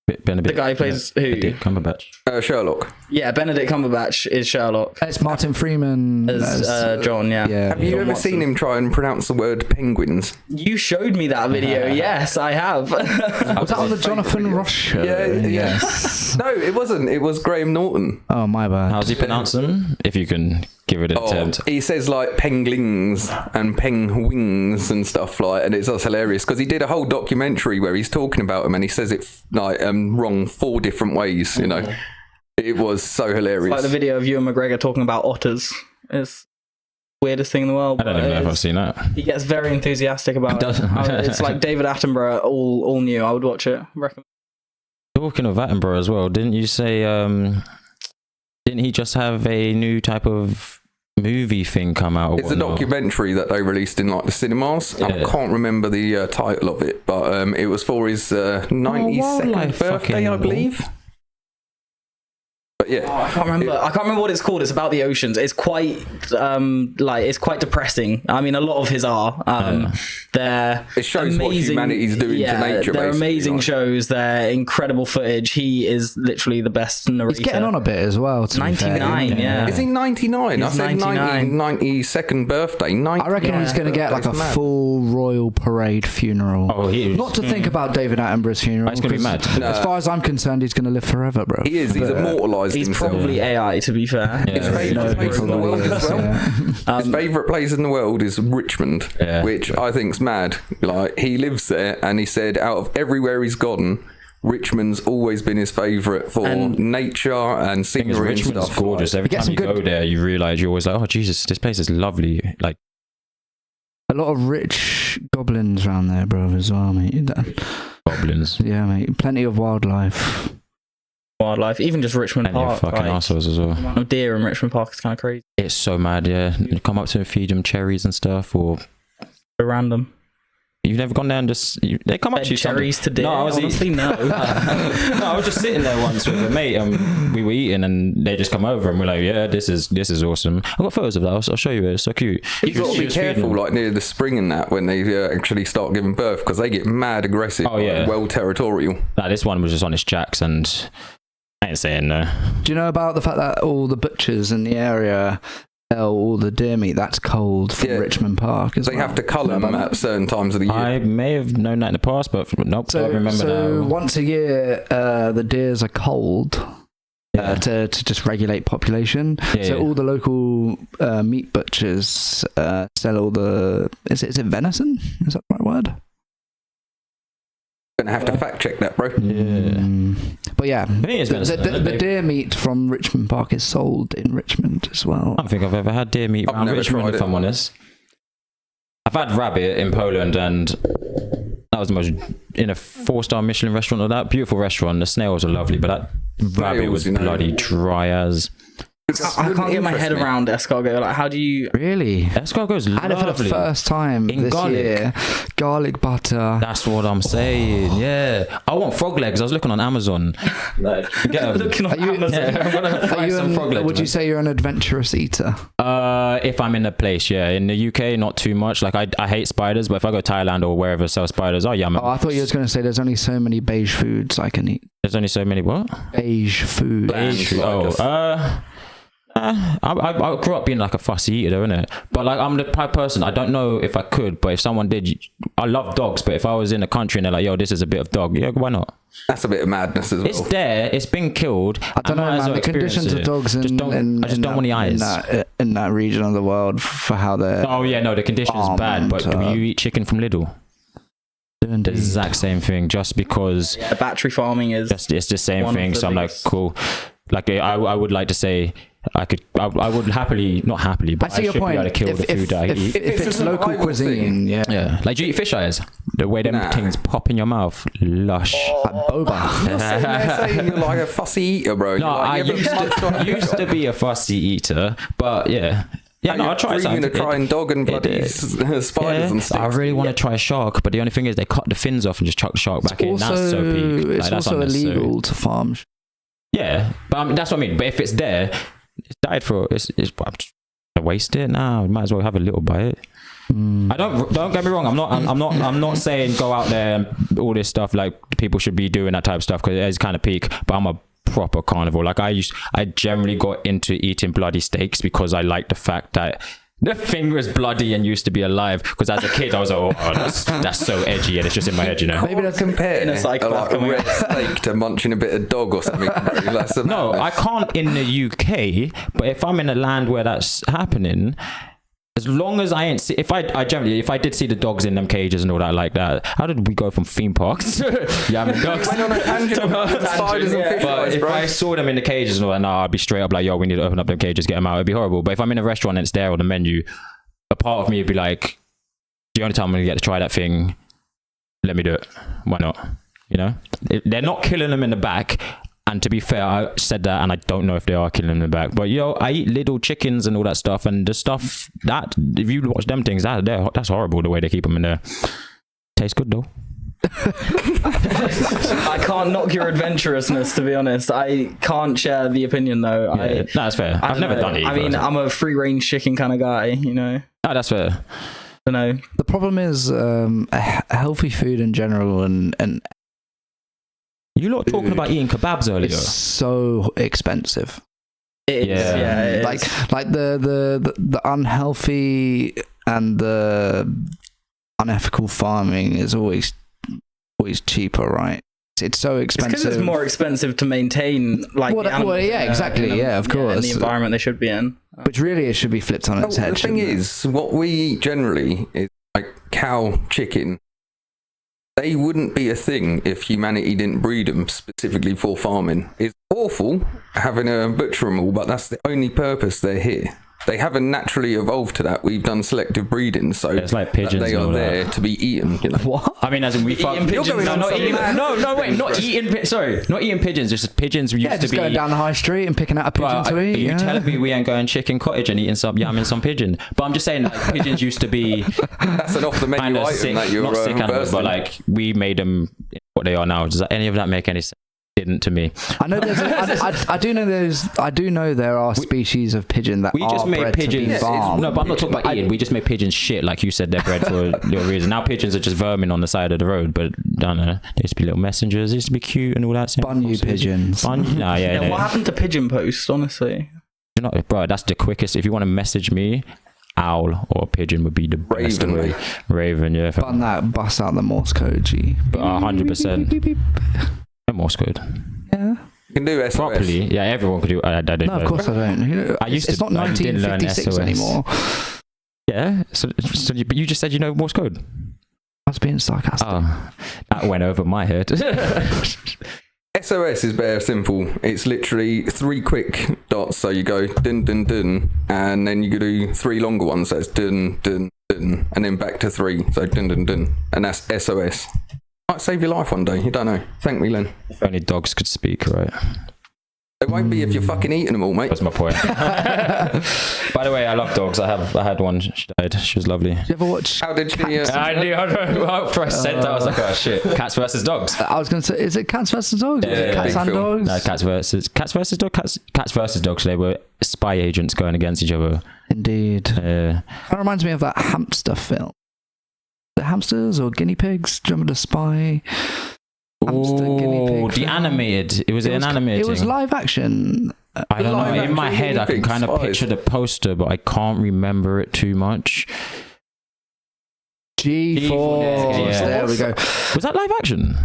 Benedict. The guy who plays who? Benedict Cumberbatch. Sherlock. Yeah, Benedict Cumberbatch is Sherlock. It's Martin Freeman as John. Yeah. Have you ever seen him try and pronounce the word penguins? You showed me that video. Yes, I have. Was that on the Jonathan Ross show? Yes. No, it wasn't. It was Graham Norton. Oh, my bad. How's he pronounce them? If you can give it an attempt. He says like penglings and penguins and stuff like, and it's just hilarious because he did a whole documentary where he's talking about them and he says it like wrong 4 different ways. You know, it was so hilarious. It's like the video of Ewan McGregor talking about otters. It's the weirdest thing in the world. I don't even know if I've seen that. He gets very enthusiastic about it. It's like David Attenborough, all new. I would watch it. Recommend. Talking of Attenborough as well, didn't you say? Didn't he just have a new type of movie thing come out? It's a documentary that they released in like the cinemas. I can't remember the title of it, but it was for his 92nd birthday, I believe. But yeah, I can't remember what it's called. It's about the oceans. It's quite it's quite depressing. I mean, a lot of his are. It shows what humanity's doing to nature. They're amazing shows. They're incredible footage. He is literally the best narrator. He's getting on a bit as well. 99, yeah. Is he 99? I said 92nd birthday. 90. I reckon he's going to get like a full royal parade funeral. Oh, he is. Not to think about David Attenborough's funeral. It's going to be mad. As far as I'm concerned, he's going to live forever, bro. He is. He's immortalised. He's probably AI, to be fair. His favourite place in the world as well. His favourite place in the world is Richmond, which I think's mad. Like, he lives there, and he said out of everywhere he's gone, Richmond's always been his favourite for nature and scenery and stuff. Richmond's gorgeous. Every time you go there, you realise you're always like, oh Jesus, this place is lovely. Like a lot of rich goblins around there, bro, as well, mate. Goblins. Yeah, mate. Plenty of wildlife. Even just Richmond Park. Fucking assholes as well. No deer in Richmond Park is kind of crazy. It's so mad, yeah. You come up to them, feed them cherries and stuff, or so random. You've never gone there and they come up to you. Cherries to dinner? No, I was honestly, no. No, I was just sitting there once with a mate and we were eating and they just come over and we're like, yeah, this is awesome. I've got photos of that. I'll show you. It's so cute. You've got to be careful, like near the spring and that, when they actually start giving birth, because they get mad aggressive. Oh yeah, well territorial. Nah, this one was just on its jacks and I ain't saying no. Do you know about the fact that all the butchers in the area sell all the deer meat that's cold from Richmond Park? They have to cull them at certain times of the year. I may have known that in the past, but nope, I don't remember now. Once a year, the deers are cold. To just regulate population. All the local meat butchers sell all the... Is it venison? Is that the right word? Gonna have to fact check that, bro. But yeah, the deer meat from Richmond Park is sold in Richmond as well. I don't think I've ever had deer meat around Richmond, if I'm honest. I've had rabbit in Poland and that was the most, in a 4-star Michelin restaurant or that beautiful restaurant. The snails are lovely, but that rabbit was bloody dry as. I can't get my head around escargot. Like, how do you... Really? Escargot's lovely. I had it for the first time this year. Garlic butter. That's what I'm saying. Yeah. I want frog legs. I was looking on Amazon. Like, looking on Amazon. Yeah, I'm gonna fry some frog legs. Would you say you're an adventurous eater? If I'm in a place, yeah. In the UK, not too much. Like, I hate spiders, but if I go to Thailand or wherever sell spiders, yum. Oh, I thought you were going to say there's only so many beige foods I can eat. There's only so many what? Beige food. Beige food. I grew up being like a fussy eater, though, innit? But like, I'm the type of person, I don't know if I could, but if someone did, I love dogs, but if I was in a country and they're like, yo, this is a bit of dog, yeah, why not? That's a bit of madness as well. It's there, it's been killed. I don't know, man, the conditions of dogs I just don't want the eyes. In that region of the world for how they're... Oh yeah, no, the condition's bad, but do you eat chicken from Lidl? The exact same thing, just because... Yeah, battery farming is... It's the same thing, so I'm like, cool. Like, I would like to say... I would happily, not happily, but I should be able to kill the food I eat. If it's local cuisine, yeah. Like, do you eat fish eyes? The way them things pop in your mouth, lush. Like boba. You're sitting there saying you're like a fussy eater, bro. No, I used to be a fussy eater, but yeah. Yeah, no, I'll try something. Dreaming of trying dog and bloody spiders and stuff. I really want to try a shark, but the only thing is they cut the fins off and just chuck the shark back in. That's so peak. It's also illegal to farm. Yeah, but that's what I mean. But if it's there... It's died for. It's I waste it now. Might as well have a little bite. I don't get me wrong. I'm not saying go out there and all this stuff. Like, people should be doing that type of stuff because it is kind of peak. But I'm a proper carnivore. Like, I generally got into eating bloody steaks because I like the fact that the thing was bloody and used to be alive. Because as a kid, I was like, oh, that's so edgy, and it's just in my head, you know. Maybe let's compare like a red steak to munching a bit of dog or something. No, I can't in the UK, but if I'm in a land where that's happening, as long as I ain't see, if I did see the dogs in them cages and all that like that, how did we go from theme parks? Yeah, dogs. Went on a tangent spiders and fish eyes, bro. If I saw them in the cages and all that, no, I'd be straight up like, yo, we need to open up them cages, get them out. It'd be horrible. But if I'm in a restaurant and it's there on the menu, a part of me would be like, the only time I'm gonna get to try that thing, let me do it. Why not? You know, they're not killing them in the back. And to be fair, I said that, and I don't know if they are killing them in the back. But I eat little chickens and all that stuff, and the stuff that, if you watch them things, that's horrible the way they keep them in there. Tastes good though. I can't knock your adventurousness, to be honest. I can't share the opinion though. Yeah, that's fair. I've never done it. I mean, I'm a free range chicken kind of guy, you know. Oh, that's fair. I don't know. The problem is healthy food in general, and you lot talking about eating kebabs earlier. It's so expensive. It is, it is. Like the unhealthy and the unethical farming is always cheaper, right? It's so expensive. It's because it's more expensive to maintain, like, the animals. Well, yeah, exactly. Yeah, of course. In the environment they should be in. Which really, it should be flipped on its head. The thing is, what we eat generally is like cow, chicken. They wouldn't be a thing if humanity didn't breed them specifically for farming. It's awful having to butcher them all, but that's the only purpose they're here. they haven't naturally evolved to that. We've done selective breeding, so it's like pigeons. They are there to be eaten. You know what? I mean, as in we fuck pigeons. not eating pigeons. Just pigeons used to be going down the high street and picking out a pigeon to eat. Are you telling me we ain't going chicken cottage and eating some yamming some pigeon? But I'm just saying, like, pigeons used to be. That's an off the menu item sick, that you're not sick animals, but in. like we made them what they are now. Does any of that make any sense? Didn't to me. I know I do know there are species of pigeon that we just made pigeons. No, but I'm not talking about eating. We just made pigeons shit, like you said. They're bred for a little reason. Now pigeons are just vermin on the side of the road. But I don't know. They used to be little messengers. They used to be cute and all that. Bun pigeons. Nah, yeah. What happened to pigeon post? Honestly, you know, bro, that's the quickest. If you want to message me, owl or pigeon would be the best way. Raven, yeah. Bun that, bust out the Morse code, G. But 100%. Morse code. Yeah. You can do SOS. Properly. Yeah, everyone could do. I don't know. Of course I don't. You know, it's not 1956 anymore. Yeah. So but you just said you know Morse code. I was being sarcastic. Oh, that went over my head. SOS is very simple. It's literally 3 quick dots. So you go dun dun dun, and then you could do 3 longer ones. So it's dun dun dun, and then back to 3. So dun dun dun, and that's SOS. Might save your life one day. You don't know. Thank me, Len. If only dogs could speak, right? It won't be if you're fucking eating them all, mate. That's my point. By the way, I love dogs. I had one. She died. She was lovely. Did you ever watch? How did she? I knew. After I said that, I was like, oh shit. Cats versus dogs. I was going to say, is it cats versus dogs? Yeah, cats and dogs? No, cats versus dogs. Cats versus dogs. They were spy agents going against each other. Indeed. That reminds me of that hamster film. The hamsters or guinea pigs? Do you remember The Spy? Hamster, guinea pig the animated. It was an animated. It was live action. I don't know. In my head, I can kind of picture the poster, but I can't remember it too much. G-Force. Yeah. There we go. Was that live action?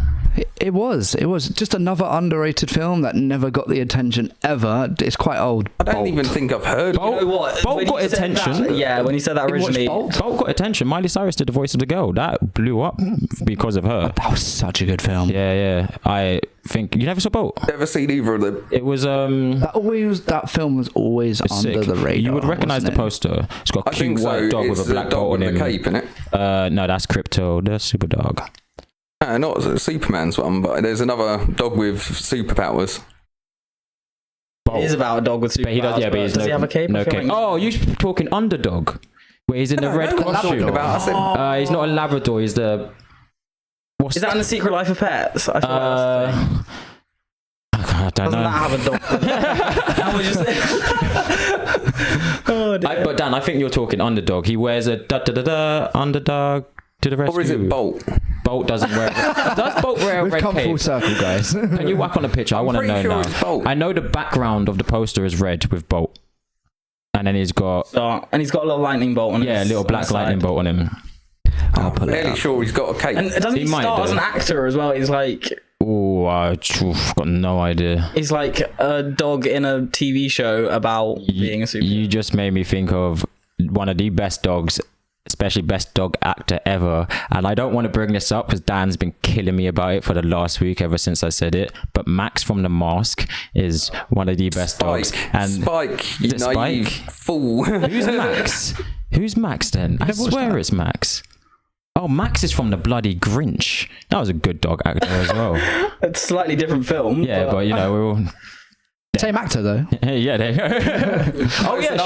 It was just another underrated film that never got the attention ever. It's quite old. I don't even think I've heard. You know what? Bolt got attention. When you said that originally, Bolt got attention. Miley Cyrus did the voice of the girl. That blew up because of her. That was such a good film. Yeah. I think you never saw Bolt. Never seen either of them. It was that film was always under sick. The radar. You would recognize the poster. It's got a cute white dog with a black bolt on him. Cape, innit? No, that's Crypto, the super dog. Not Superman's one, but there's another dog with superpowers. It is about a dog with superpowers. Does he have a cape? No cape. Oh, you're talking Underdog, where he's in the red costume. He's not a Labrador. He's the. Is that in The Secret Life of Pets? I don't know. Doesn't that have a dog? How would you say? But Dan, I think you're talking Underdog. He wears a underdog to the rescue. Or is it Bolt? Bolt doesn't wear. Does Bolt wear a red cape? We've come full circle, guys. Can you whack on the picture? I want to know now. I know the background of the poster is red with Bolt, and then he's got a little lightning bolt on him. Yeah, a little black lightning bolt on him. I'm fairly sure he's got a cape. And doesn't he start as an actor as well? He's like. Oh, I've got no idea. He's like a dog in a TV show about being a superhero. You just made me think of one of the best dogs, especially best dog actor ever. And I don't want to bring this up because Dan's been killing me about it for the last week ever since I said it. But Max from The Mask is one of the best dogs. And Spike, you naive fool. Who's Max? Who's Max then? I swear it's Max. Oh, Max is from The Bloody Grinch. That was a good dog actor as well. It's a slightly different film. Yeah, but you know, we're all... Same actor though. Yeah, there you go.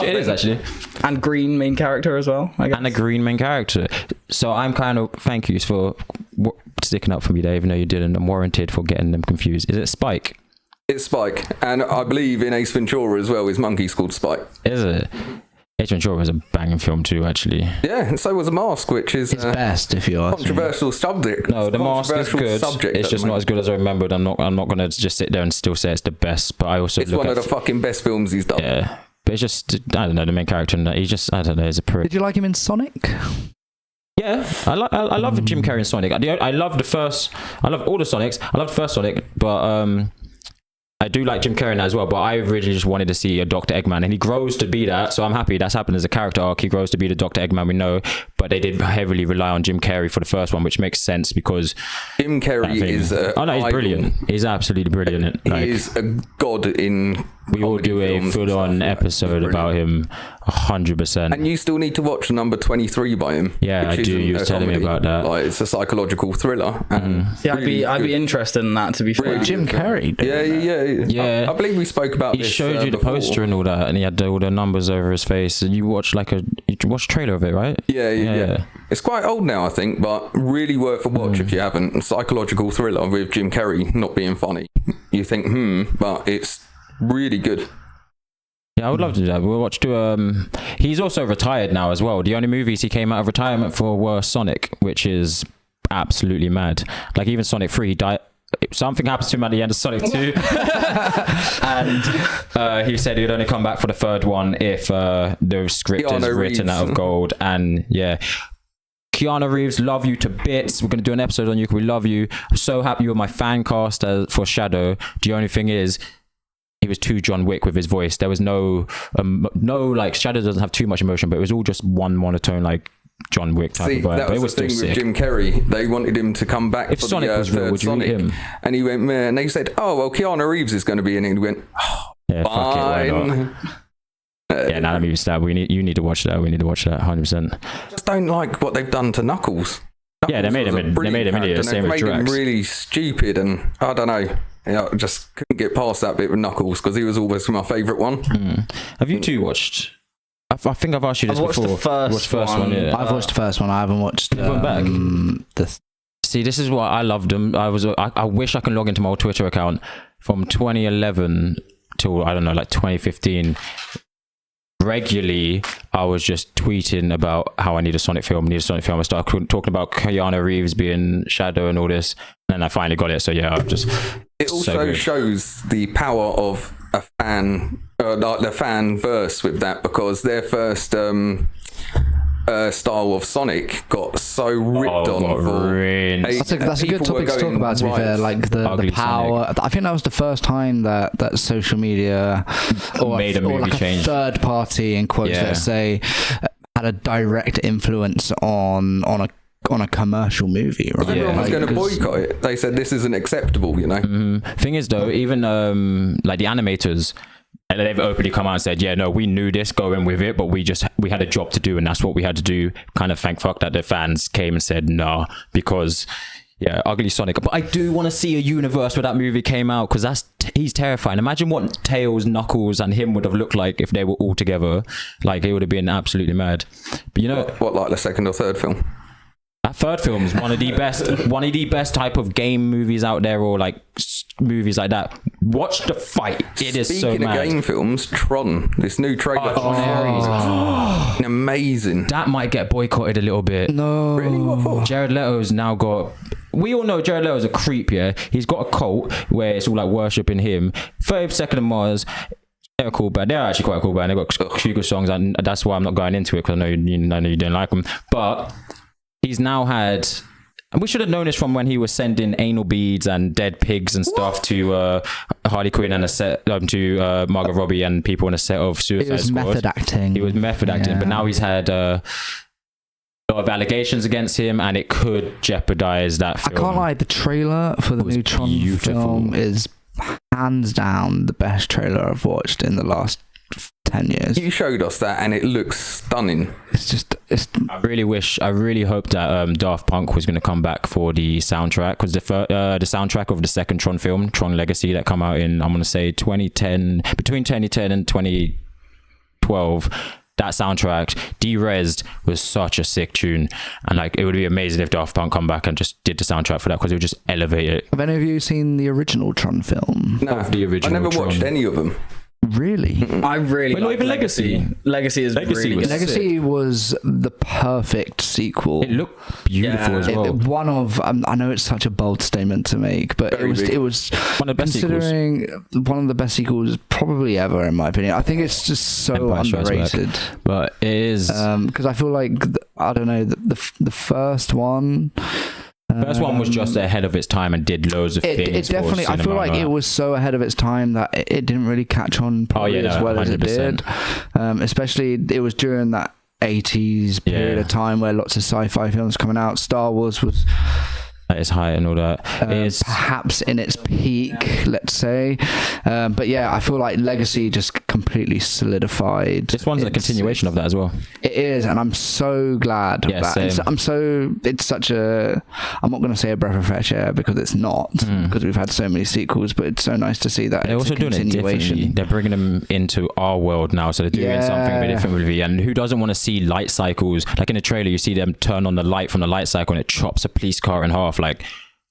It is actually. And green main character as well, I guess. And a green main character. So I'm kind of, thank you for sticking up for me there, even though you didn't. I'm warranted for getting them confused. Is it Spike? It's Spike. And I believe in Ace Ventura as well, his monkey's called Spike. Is it? Ace Ventura was a banging film too, actually. Yeah, and so was The Mask, which is it's best if you ask controversial subject. No, The Mask is good. It's just not as good as I remembered. I'm not going to just sit there and still say it's the best. But I also it's one of the fucking best films he's done. Yeah, but it's just I don't know the main character. And he's just I don't know. He's a prick. Did you like him in Sonic? Yeah, I love Jim Carrey in Sonic. I love the first. I love all the Sonics. I love the first Sonic, but I do like Jim Carrey as well, but I originally just wanted to see a Dr. Eggman, and he grows to be that, so I'm happy that's happened as a character arc. He grows to be the Dr. Eggman we know, but they did heavily rely on Jim Carrey for the first one, which makes sense because Jim Carrey is he's brilliant. He's absolutely brilliant. He is a god in we will do a full-on episode about him, 100%. And you still need to watch number 23 by him. Yeah, I do. You were telling me about that. Like, it's a psychological thriller. Yeah, I'd be interested in that, to be fair. Really Jim Carrey. Yeah. I believe we spoke about this. He showed you the before. poster and all that, and he had all the numbers over his face. And you watched a trailer of it, right? Yeah. It's quite old now, I think, but really worth a watch if you haven't. A psychological thriller with Jim Carrey not being funny. You think, but it's really good. Yeah, I would love to do that. We'll watch he's also retired now as well. The only movies he came out of retirement for were Sonic, which is absolutely mad. Like, even Sonic 3, he died. Something happens to him at the end of Sonic 2. And he said he'd only come back for the third one if the script is written out of gold. And yeah. Keanu Reeves, love you to bits. We're going to do an episode on you. We love you. I'm so happy you're my fan cast for Shadow. The only thing is, he was too John Wick with his voice. There was no like, Shadow doesn't have too much emotion, but it was all just one monotone, like John Wick type of vibe. That was the thing with Jim Carrey. They wanted him to come back for Sonic was real, would you Sonic, him? And he went, man. And they said, "Oh well, Keanu Reeves is going to be in it." And he went, "Oh, yeah, fuck it, why not?" Yeah, now that movie's that. You need to watch that. We need to watch that 100%. Just don't like what they've done to Knuckles. Yeah, they made him idiot. Same with Drax. Made him really stupid, and I don't know. Yeah, I just couldn't get past that bit with Knuckles because he was always my favourite one. Have you two watched? I think I've asked you this before. I've watched the first one. Yeah. I've watched the first one. I haven't watched. Back. See, this is why I loved them. I wish I can log into my old Twitter account from 2011 till, I don't know, like 2015. Regularly, I was just tweeting about how I need a Sonic film. I started talking about Keanu Reeves being Shadow and all this, and then I finally got it. So yeah, it also shows the power of a fan, like the fan verse with that, because their first style of Sonic got so ripped on. That's a good topic to talk about, to be fair. Like the power. Sonic. I think that was the first time that social media made a movie like change. A third party, in quotes, let's say, had a direct influence on a commercial movie, right? Everyone was going to boycott it. They said this isn't acceptable, you know. Thing is, though, even like the animators, they've openly come out and said, yeah, no, we knew this going with it, but we had a job to do, and that's what we had to do. Kind of thank fuck that the fans came and said nah, because yeah, ugly Sonic. But I do want to see a universe where that movie came out, because he's terrifying. Imagine what Tails, Knuckles, and him would have looked like if they were all together. Like, it would have been absolutely mad. But you know, what like the second or third film? That third film is one of the best type of game movies out there, or like movies like that. Watch the fight. It is so mad. Speaking of game films, Tron, this new trailer. Amazing. That might get boycotted a little bit. No. Really? What for? Jared Leto's now got... We all know Jared Leto's a creep, yeah? He's got a cult where it's all like worshipping him. 32nd of Mars... They're a cool band. They're actually quite a cool band. They've got few good songs, and that's why I'm not going into it, because I know you didn't like them. But... he's now had, and we should have known this from when he was sending anal beads and dead pigs and stuff to Harley Quinn and a set to Margot Robbie and people in a set of Suicide Squad. He was method acting, but now he's had a lot of allegations against him, and it could jeopardize that film. I can't lie, the trailer for the new Tron film is hands down the best trailer I've watched in the last 10 years. You showed us that, and it looks stunning. I really hope that Daft Punk was going to come back for the soundtrack, because the soundtrack of the second Tron film, Tron Legacy, that come out in, I'm going to say 2010, between 2010 and 2012, that soundtrack, D-Resed, was such a sick tune, and like, it would be amazing if Daft Punk come back and just did the soundtrack for that, because it would just elevate it. Have any of you seen the original Tron film? No, the original I never Tron. watched any of them. Really? I really like Legacy. Legacy is really good. Legacy was the perfect sequel. It looked beautiful as well. One of I know it's such a bold statement to make, but it was one of the best considering sequels. One of the best sequels probably ever, in my opinion. I think it's just so underrated. But it is, because I feel like I don't know, the first one. First one was just ahead of its time and did loads of things. It definitely, I feel like it was so ahead of its time that it didn't really catch on as well 100%. As it did. Especially, it was during that 80s period of time where lots of sci-fi films coming out. Star Wars was at its height and all that. It's perhaps in its peak, let's say. But yeah, I feel like Legacy just completely solidified. This one's a continuation of that as well. It is, and I'm so glad of that. It's such a, I'm not going to say a breath of fresh air because it's not, because we've had so many sequels, but it's so nice to see that they're also doing it differently. They're bringing them into our world now, so they're doing something a bit different with it. And who doesn't want to see light cycles? Like in the trailer, you see them turn on the light from the light cycle and it chops a police car in half. Like,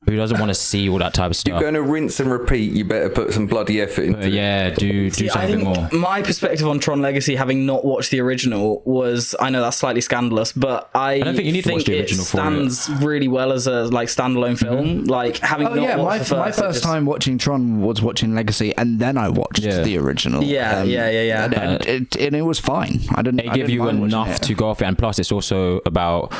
who doesn't want to see all that type of stuff? You're going to rinse and repeat. You better put some bloody effort into it. Do something more. My perspective on Tron Legacy, having not watched the original, was, I know that's slightly scandalous, but I don't think you need to watch the original. It stands really well as a standalone film. Like having my first time watching Tron was watching Legacy, and then I watched the original. And it was fine. They give you enough to go off it, and plus it's also about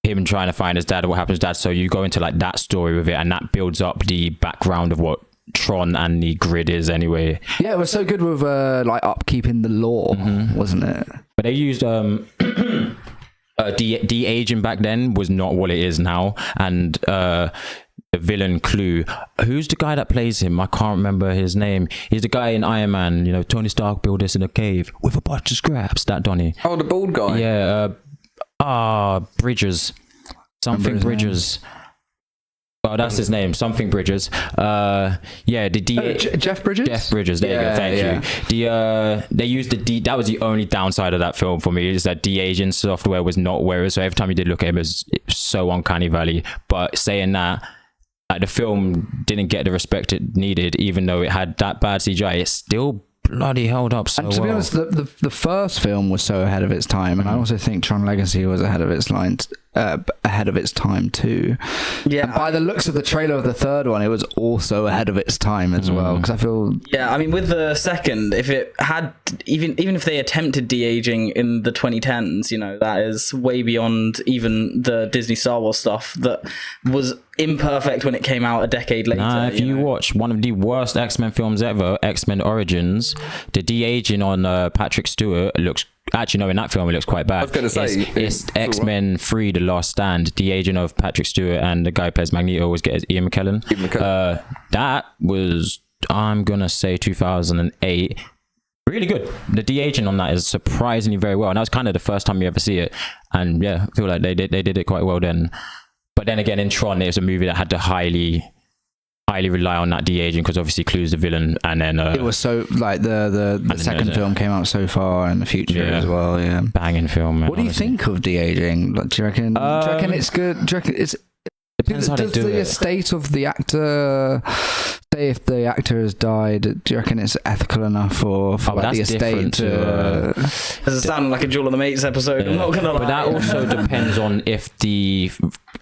him trying to find his dad and what happened to his dad, so you go into like that story with it, and that builds up the background of what Tron and the grid is anyway. Yeah, it was so good with like upkeeping the lore, wasn't it? But they used de-aging back then was not what it is now, and the villain Clue, who's the guy that plays him? I can't remember his name. He's the guy in Iron Man, you know, Tony Stark built this in a cave with a bunch of scraps. That Donnie. Oh, the bald guy. Yeah. Bridges. Something Bridges. Oh, that's his name. Something Bridges. Jeff Bridges? Jeff Bridges. There you go. Thank you. They used that was the only downside of that film for me, is that de-aging software was not where it was. So every time you did look at him, it was so uncanny valley. But saying that, like, the film didn't get the respect it needed, even though it had that bad CGI. It still bloody held up so well. And to be honest, the first film was so ahead of its time, and I also think Tron Legacy was ahead of its time too. Yeah, and by the looks of the trailer of the third one, it was also ahead of its time as well. Because I feel, I mean, with the second, if it had even if they attempted de-aging in the 2010s, you know, that is way beyond even the Disney Star Wars stuff that was imperfect when it came out a decade later. If you watch one of the worst X-Men films ever, X-Men Origins, the de-aging on Patrick Stewart looks, actually no, in that film it looks quite bad. I was going to say it's X-Men 3 The Last Stand, de-aging of Patrick Stewart, and the guy who plays Magneto was Ian McKellen. That was, I'm gonna say, 2008. Really good. The de-aging on that is surprisingly very well, and that was kind of the first time you ever see it, and I feel like they did it quite well then. But then again, in Tron, it was a movie that had to highly rely on that de-aging, because obviously Clue's the villain, and then it was so, like, the second film came out so far in the future as well. Banging film, man, what do you think of de-aging? Like, do you reckon it's good? Do you reckon it's, depends how they do it. The estate of the actor, say if the actor has died, do you reckon it's ethical enough for the estate to... Does it sound like a Duel of the Mates episode? I'm not gonna lie. But that also depends on if the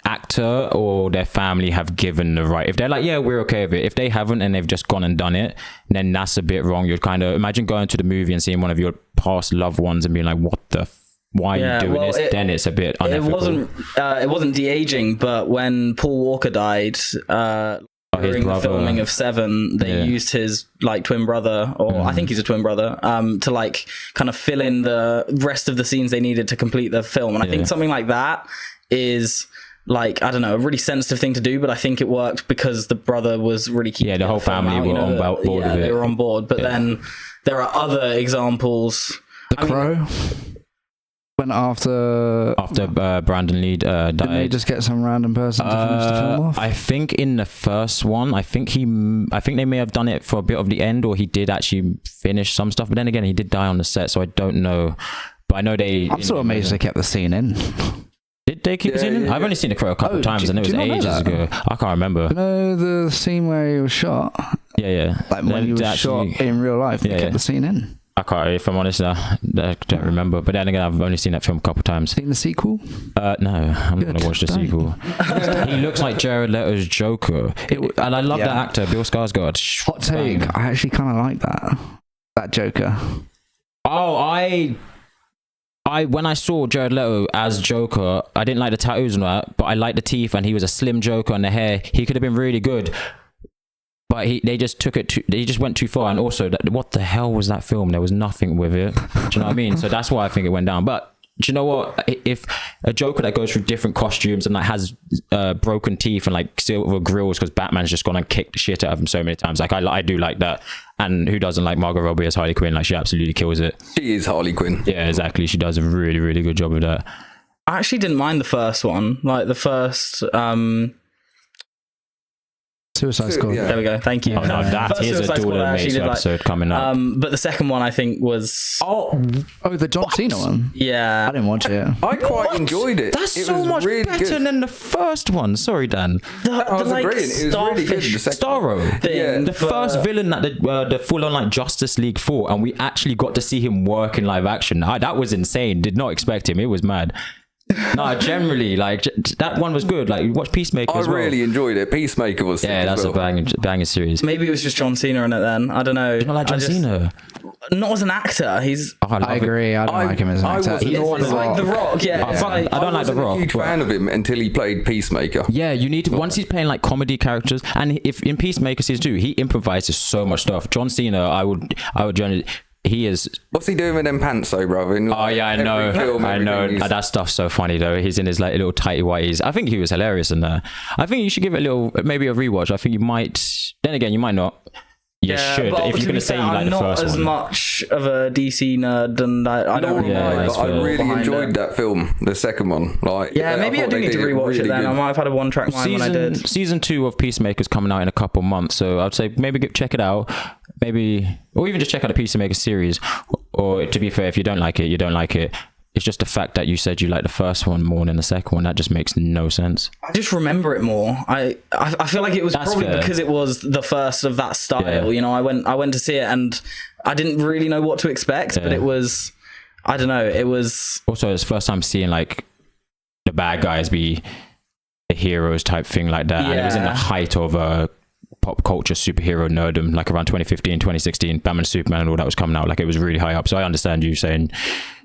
actor or their family have given the right. If they're like, yeah, we're okay with it. If they haven't and they've just gone and done it, then that's a bit wrong. You'd kind of imagine going to the movie and seeing one of your past loved ones and being like, what the why are you doing this? Then it's a bit unethical. It wasn't de-aging, but when Paul Walker died during the filming of Seven, they used his like twin brother, or I think he's a twin brother, to like kind of fill in the rest of the scenes they needed to complete the film. And I think something like that is, like, I don't know, a really sensitive thing to do, but I think it worked because the brother was really keeping the whole family were on board with it. They were on board, but then there are other examples. The Crow went after Brandon Lee died. Didn't they just get some random person to finish the film off? I think in the first one, I think they may have done it for a bit of the end, or he did actually finish some stuff. But then again, he did die on the set, so I don't know. But I know I'm so amazed they kept the scene in. Did they keep it in? I've only seen The Crow a couple of times, and it was ages ago. I can't remember. You know the scene where he was shot? Yeah. Like when he was shot in real life, they kept the scene in. I can't, if I'm honest, I don't remember. But then again, I've only seen that film a couple of times. Seen the sequel? No, I'm not going to watch the sequel. He looks like Jared Leto's Joker. And I love that actor, Bill Skarsgård. Hot take, I actually kind of like that Joker. Oh, I when I saw Jared Leto as Joker, I didn't like the tattoos and that, but I liked the teeth, and he was a slim Joker, and the hair, he could have been really good. But they just went too far, and also, what the hell was that film? There was nothing with it. Do you know what I mean? So that's why I think it went down. But do you know what? If a Joker that goes through different costumes and like has broken teeth and like silver grills because Batman's just gone and kicked the shit out of him so many times, like I do like that. And who doesn't like Margot Robbie as Harley Quinn? Like, she absolutely kills it. She is Harley Quinn. Yeah, exactly. She does a really, really good job of that. I actually didn't mind the first one. Like the first Suicide Squad. There we go. Thank you. Oh, no, that is a Duel of the Mates episode coming up. But the second one I think was the John Cena one. Yeah, I didn't watch it. I quite enjoyed it. That's it so was much really better good. than the first one. Sorry, Dan. That was brilliant. It was really good. The second Starro. thing, The first villain that the full-on like Justice League fought, and we actually got to see him work in live action. That was insane. Did not expect him. It was mad. No, generally, like that one was good. Like, watch Peacemaker as well. I really enjoyed it. Peacemaker was sick that's as well. a banging series. maybe it was just John Cena in it then. I don't know. You don't like John Cena? Not as an actor. He's I agree. I don't like him as an actor. He's like The Rock. Yeah, I don't like The Rock. I'm a huge fan of him until he played Peacemaker. Yeah, you need to, once he's playing like comedy characters, and if in Peacemaker season 2 he improvises so much stuff. John Cena, I would generally. He is. What's he doing with them pants though, brother? I know. That stuff's so funny though. He's in his like little tighty whities. I think he was hilarious in there. I think you should give it maybe a rewatch. I think you might. Then again, you might not. You should if you're going to say you like the first one. I'm not as much of a DC nerd, and I don't really know. But I really enjoyed that film, the second one. Like, maybe I do need to rewatch it then. I might have had a one-track mind when I did. Season 2 of Peacemaker's coming out in a couple months, so I'd say maybe check it out. Or even just check out the Peacemaker series. Or to be fair, if you don't like it, you don't like it. It's just the fact that you said you like the first one more than the second one. That just makes no sense. I just remember it more. I feel like it was probably because it was the first of that style. Yeah. You know, I went to see it and I didn't really know what to expect, but it was, I don't know, it was... Also, it's the first time seeing like the bad guys be the heroes type thing like that. Yeah. And it was in the height of pop culture superhero nerdom, like around 2015, 2016, Batman, Superman and all that was coming out. Like, it was really high up. So I understand you saying...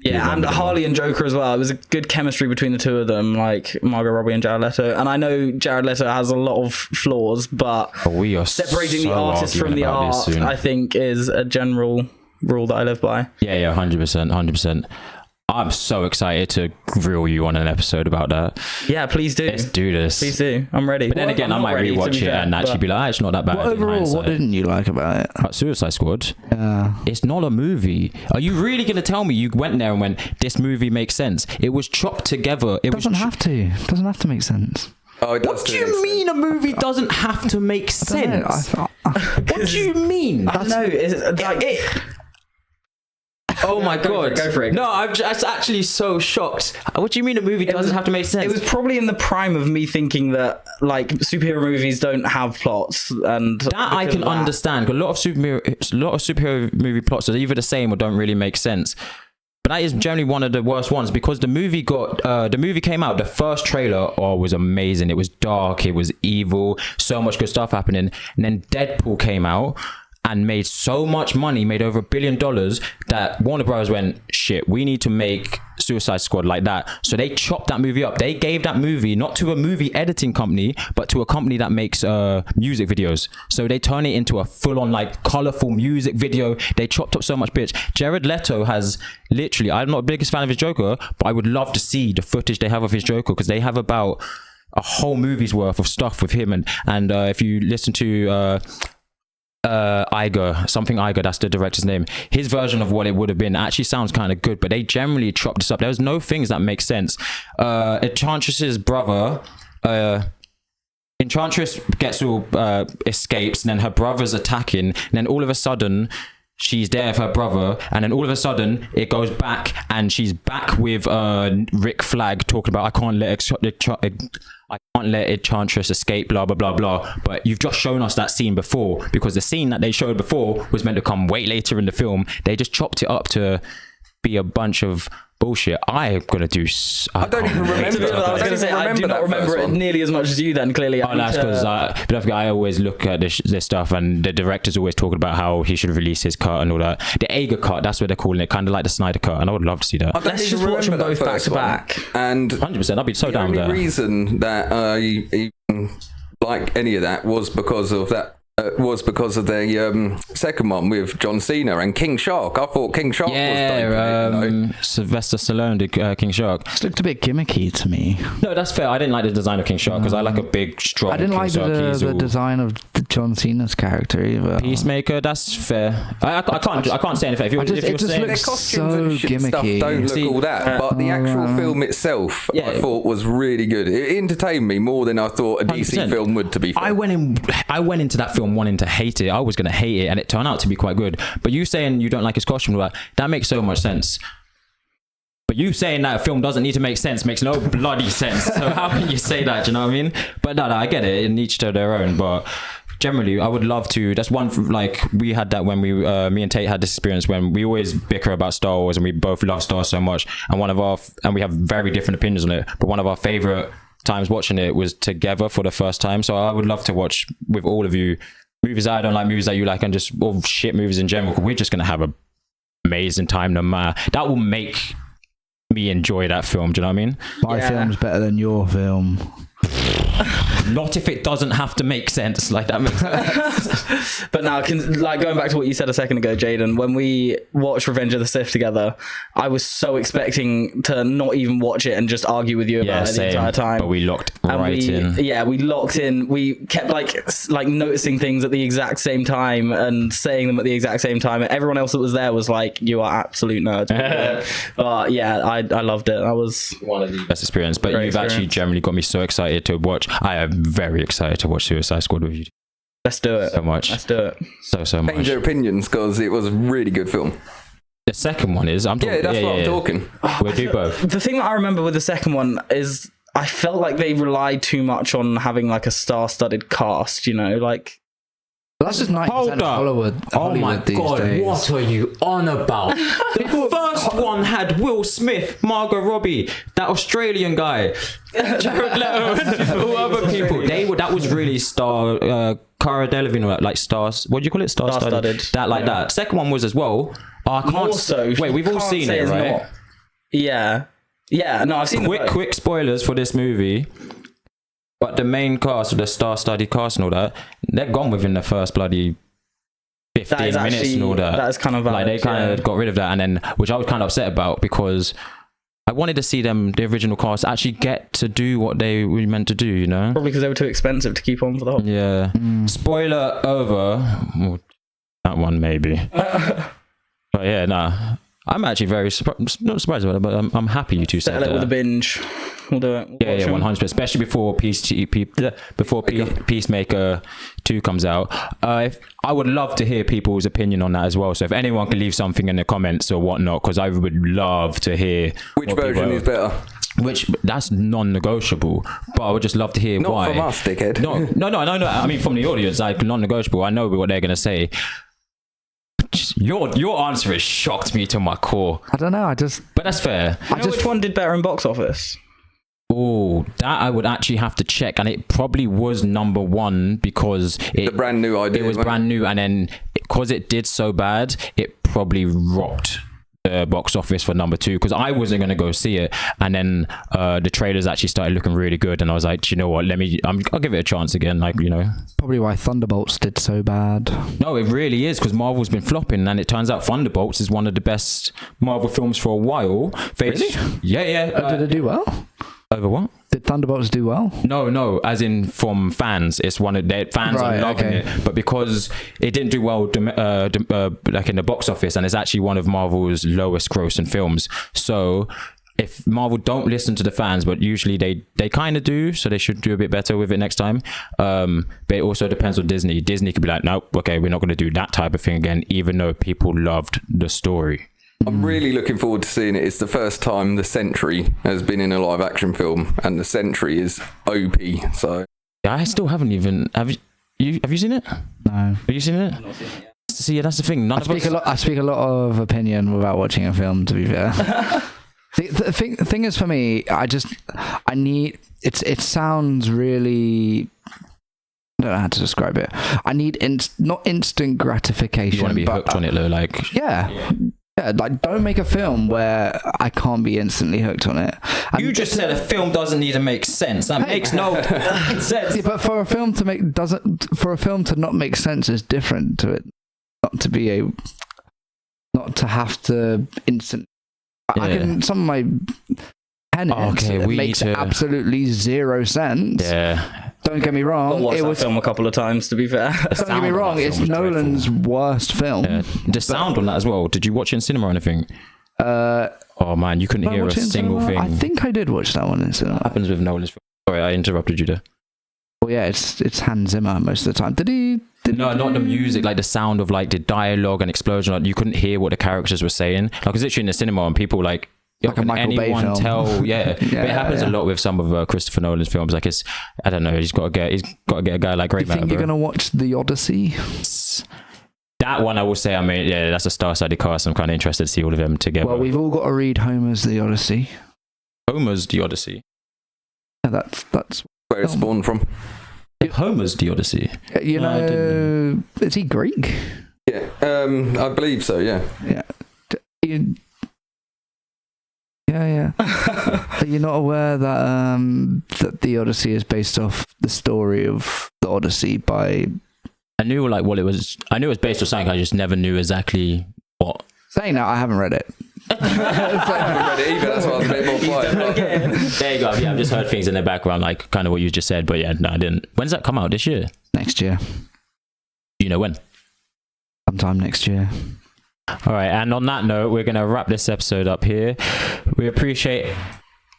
Yeah, and Harley and Joker as well. It was a good chemistry between the two of them, like Margot Robbie and Jared Leto. And I know Jared Leto has a lot of flaws, but we are separating the artist from the art, I think, is a general rule that I live by. Yeah, 100%. I'm so excited to grill you on an episode about that. Yeah, please do. Let's do this. Please do. I'm ready. But then again, I might rewatch it and actually be like, it's not that bad. Overall, what didn't you like about it? Suicide Squad. Yeah. It's not a movie. Are you really going to tell me you went there and went, this movie makes sense? It was chopped together. It doesn't have to. It doesn't have to make sense. Oh, it does. What do you mean a movie doesn't have to make sense? What do you mean? I don't know. It's like... Oh my god! Go for it. No, I'm just actually so shocked. What do you mean a movie doesn't have to make sense? It was probably in the prime of me thinking that like superhero movies don't have plots, and that I can understand. A lot of superhero movie plots are either the same or don't really make sense. But that is generally one of the worst ones because the movie came out. The first trailer was amazing. It was dark. It was evil. So much good stuff happening. And then Deadpool came out and made so much money, made over $1 billion, that Warner Bros. Went, shit, we need to make Suicide Squad like that. So they chopped that movie up. They gave that movie not to a movie editing company, but to a company that makes music videos. So they turn it into a full-on, like, colorful music video. They chopped up so much bitch. Jared Leto has literally, I'm not the biggest fan of his Joker, but I would love to see the footage they have of his Joker, because they have about a whole movie's worth of stuff with him. And if you listen to... Iger, that's the director's name. His version of what it would have been actually sounds kind of good, but they generally chopped this up. There's no things that make sense. Enchantress's brother, Enchantress escapes, and then her brother's attacking, and then all of a sudden she's there with her brother, and then all of a sudden it goes back and she's back with Rick Flag talking about I can't let Enchantress escape, blah blah blah blah. But you've just shown us that scene before, because the scene that they showed before was meant to come way later in the film. They just chopped it up to be a bunch of bullshit. I don't even remember. I was going to say I do not remember it nearly as much as you. Then clearly, that's because I always look at this stuff, and the director's always talking about how he should release his cut and all that. The Ager cut, that's what they're calling it, kind of like the Snyder cut, and I would love to see that. Let's just watch them both back to back. And 100%, I'd be so down with that. The only reason that I even like any of that was because of that was because of the second one with John Cena and King Shark. I thought King Shark was dope. Sylvester Stallone did King Shark. It looked a bit gimmicky to me. No, that's fair. I didn't like the design of King Shark because I like a big, strong. I didn't King like Shark. the design of John Cena's character either. Peacemaker, that's fair. I can't say anything. If you're saying their costumes and shit stuff don't look all that, but the actual film itself, I thought was really good. It entertained me more than I thought a DC 100%. film would. To be fair, I went into that film wanting to hate it. I was going to hate it, and it turned out to be quite good. But you saying you don't like his costume, that makes so much sense. But you saying that a film doesn't need to make sense makes no bloody sense. So how can you say that? Do you know what I mean? But no, I get it. In each to their own. But generally, I would love to. That's one, like, we had that when me and Tate had this experience when we always bicker about Star Wars and we both love Star Wars so much. And we have very different opinions on it. But one of our favorite times watching it was together for the first time. So I would love to watch with all of you movies that I don't like, movies that you like, and just all shit movies in general. We're just gonna have an amazing time no matter. That will make me enjoy that film. Do you know what I mean? My film's better than your film. Not if it doesn't have to make sense. Like, that makes sense. But now, like, going back to what you said a second ago, Jaden, when we watched Revenge of the Sith together, I was so expecting to not even watch it and just argue with you about it the entire time. But we locked in. Yeah, we locked in. We kept like noticing things at the exact same time and saying them at the exact same time. And everyone else that was there was like, "You are absolute nerds." But yeah, I loved it. That was one of the best experiences. But you've actually generally got me so excited to watch. I am very excited to watch Suicide Squad with you. Let's do it. So much. Let's do it. So much. Change your opinions because it was a really good film. The second one is. I'm talking. Yeah, that's what I'm talking. We'll do both. The thing that I remember with the second one is I felt like they relied too much on having like a star-studded cast. You know, like. That's just 90% of Hollywood. Oh my god, days. what are you on about? The first one had Will Smith, Margot Robbie, that Australian guy, Jared Leto, and all other people. That was really Cara Delevingne, like stars. What do you call it? Star-studded. That. Second one was as well. I can't. More so. Wait, we've all seen it, right? Not. Yeah. No, I've seen. Quick spoilers for this movie. But the main cast, the star-studded cast and all that, they're gone within the first bloody 15 minutes and all that. That is kind of valid, like, they kind of got rid of that, and then, which I was kind of upset about because I wanted to see them, the original cast, actually get to do what they were meant to do, you know? Probably because they were too expensive to keep on for the whole. Yeah. Spoiler over. Well, that one maybe. But yeah, nah. I'm actually very not surprised about it, but I'm happy you two said that. With a binge. We'll do it. Yeah, 100%. Especially before Peacemaker 2 comes out. I would love to hear people's opinion on that as well. So if anyone can leave something in the comments or whatnot, because I would love to hear which version is better. That's non-negotiable, but I would just love to hear why. Not from us, dickhead. No. I mean, from the audience, like, non-negotiable. I know what they're gonna say. Your answer has shocked me to my core. I don't know. But that's fair. Which one did better in box office? Oh, that I would actually have to check, and it probably was number one because the brand new idea. It was brand new, and then because it did so bad, it probably rocked the box office for number two. Because I wasn't going to go see it, and then the trailers actually started looking really good, and I was like, do you know what? I'll give it a chance again. Like, you know, probably why Thunderbolts did so bad. No, it really is, because Marvel's been flopping, and it turns out Thunderbolts is one of the best Marvel films for a while. Really? Yeah. Did it do well? Over what? Did Thunderbolts do well? No, as in from fans. It's one of their fans are loving it, but because it didn't do well like in the box office, and it's actually one of Marvel's lowest grossing films. So if Marvel don't listen to the fans, but usually they kind of do, so they should do a bit better with it next time. But it also depends on Disney. Disney could be like, nope, okay, we're not going to do that type of thing again, even though people loved the story. I'm really looking forward to seeing it. It's the first time the Sentry has been in a live action film, and the Sentry is OP. So yeah, I still haven't even. Have you seen it? No. Have you seen it? See, that's the thing. I speak a lot of opinion without watching a film, to be fair. The thing is, for me, I need. It sounds really. I don't know how to describe it. I need not instant gratification. You want to be hooked on it, though, like. Yeah. Yeah, like don't make a film where I can't be instantly hooked on it. And you just said a film doesn't need to make sense. That makes no sense. Yeah, but for a film to not make sense is different to it. Not to have to instant. I can some of my Tenet makes absolutely zero sense. Yeah. Don't get me wrong. I've watched that film a couple of times, to be fair. Don't get me wrong. It's Nolan's worst film. Yeah. The sound on that as well. Did you watch it in cinema or anything? Oh man, you couldn't hear a single thing. I think I did watch that one in cinema. What happens with Nolan's film? Sorry, I interrupted you there. Well, yeah, it's Hans Zimmer most of the time. Not the music, like the sound of like the dialogue and explosion. Like, you couldn't hear what the characters were saying. Like, I was literally in the cinema and people like a Michael Bay film. Tell? Yeah, but it happens a lot with some of Christopher Nolan's films. Like, I don't know. He's got to get a guy like Ray. Do you think you're gonna watch The Odyssey? That one, I will say. I mean, yeah, that's a star-studded cast. I'm kind of interested to see all of them together. Well, we've all got to read Homer's The Odyssey. Homer's The Odyssey. Yeah, that's where it's spawned from. Homer's The Odyssey. You know, is he Greek? Yeah, I believe so. Yeah. Yeah. Yeah. Are you not aware that that The Odyssey is based off the story of the Odyssey by? I knew like what it was. I knew it was based on something. I just never knew exactly what. Saying that, I haven't read it. I haven't read it either. That's why I was a bit more quiet. There you go. Yeah, I've just heard things in the background, like kind of what you just said. But yeah, no, I didn't. When's that come out? This year? Next year. Do you know when? Sometime next year. All right, and on that note, we're going to wrap this episode up here. We appreciate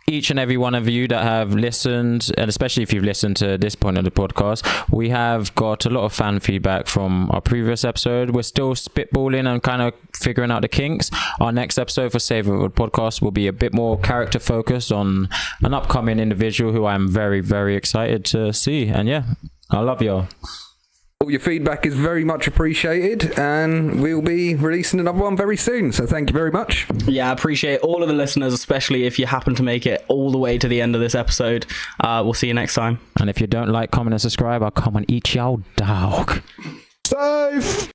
each and every one of you that have listened, and especially if you've listened to this point of the podcast. We have got a lot of fan feedback from our previous episode. We're still spitballing and kind of figuring out the kinks. Our next episode for Save It podcast will be a bit more character focused on an upcoming individual who I'm very, very excited to see. And yeah, I love y'all. All your feedback is very much appreciated, and we'll be releasing another one very soon. So thank you very much. Yeah, I appreciate all of the listeners, especially if you happen to make it all the way to the end of this episode. We'll see you next time. And if you don't like, comment, and subscribe, I'll come and eat y'all dog. Safe!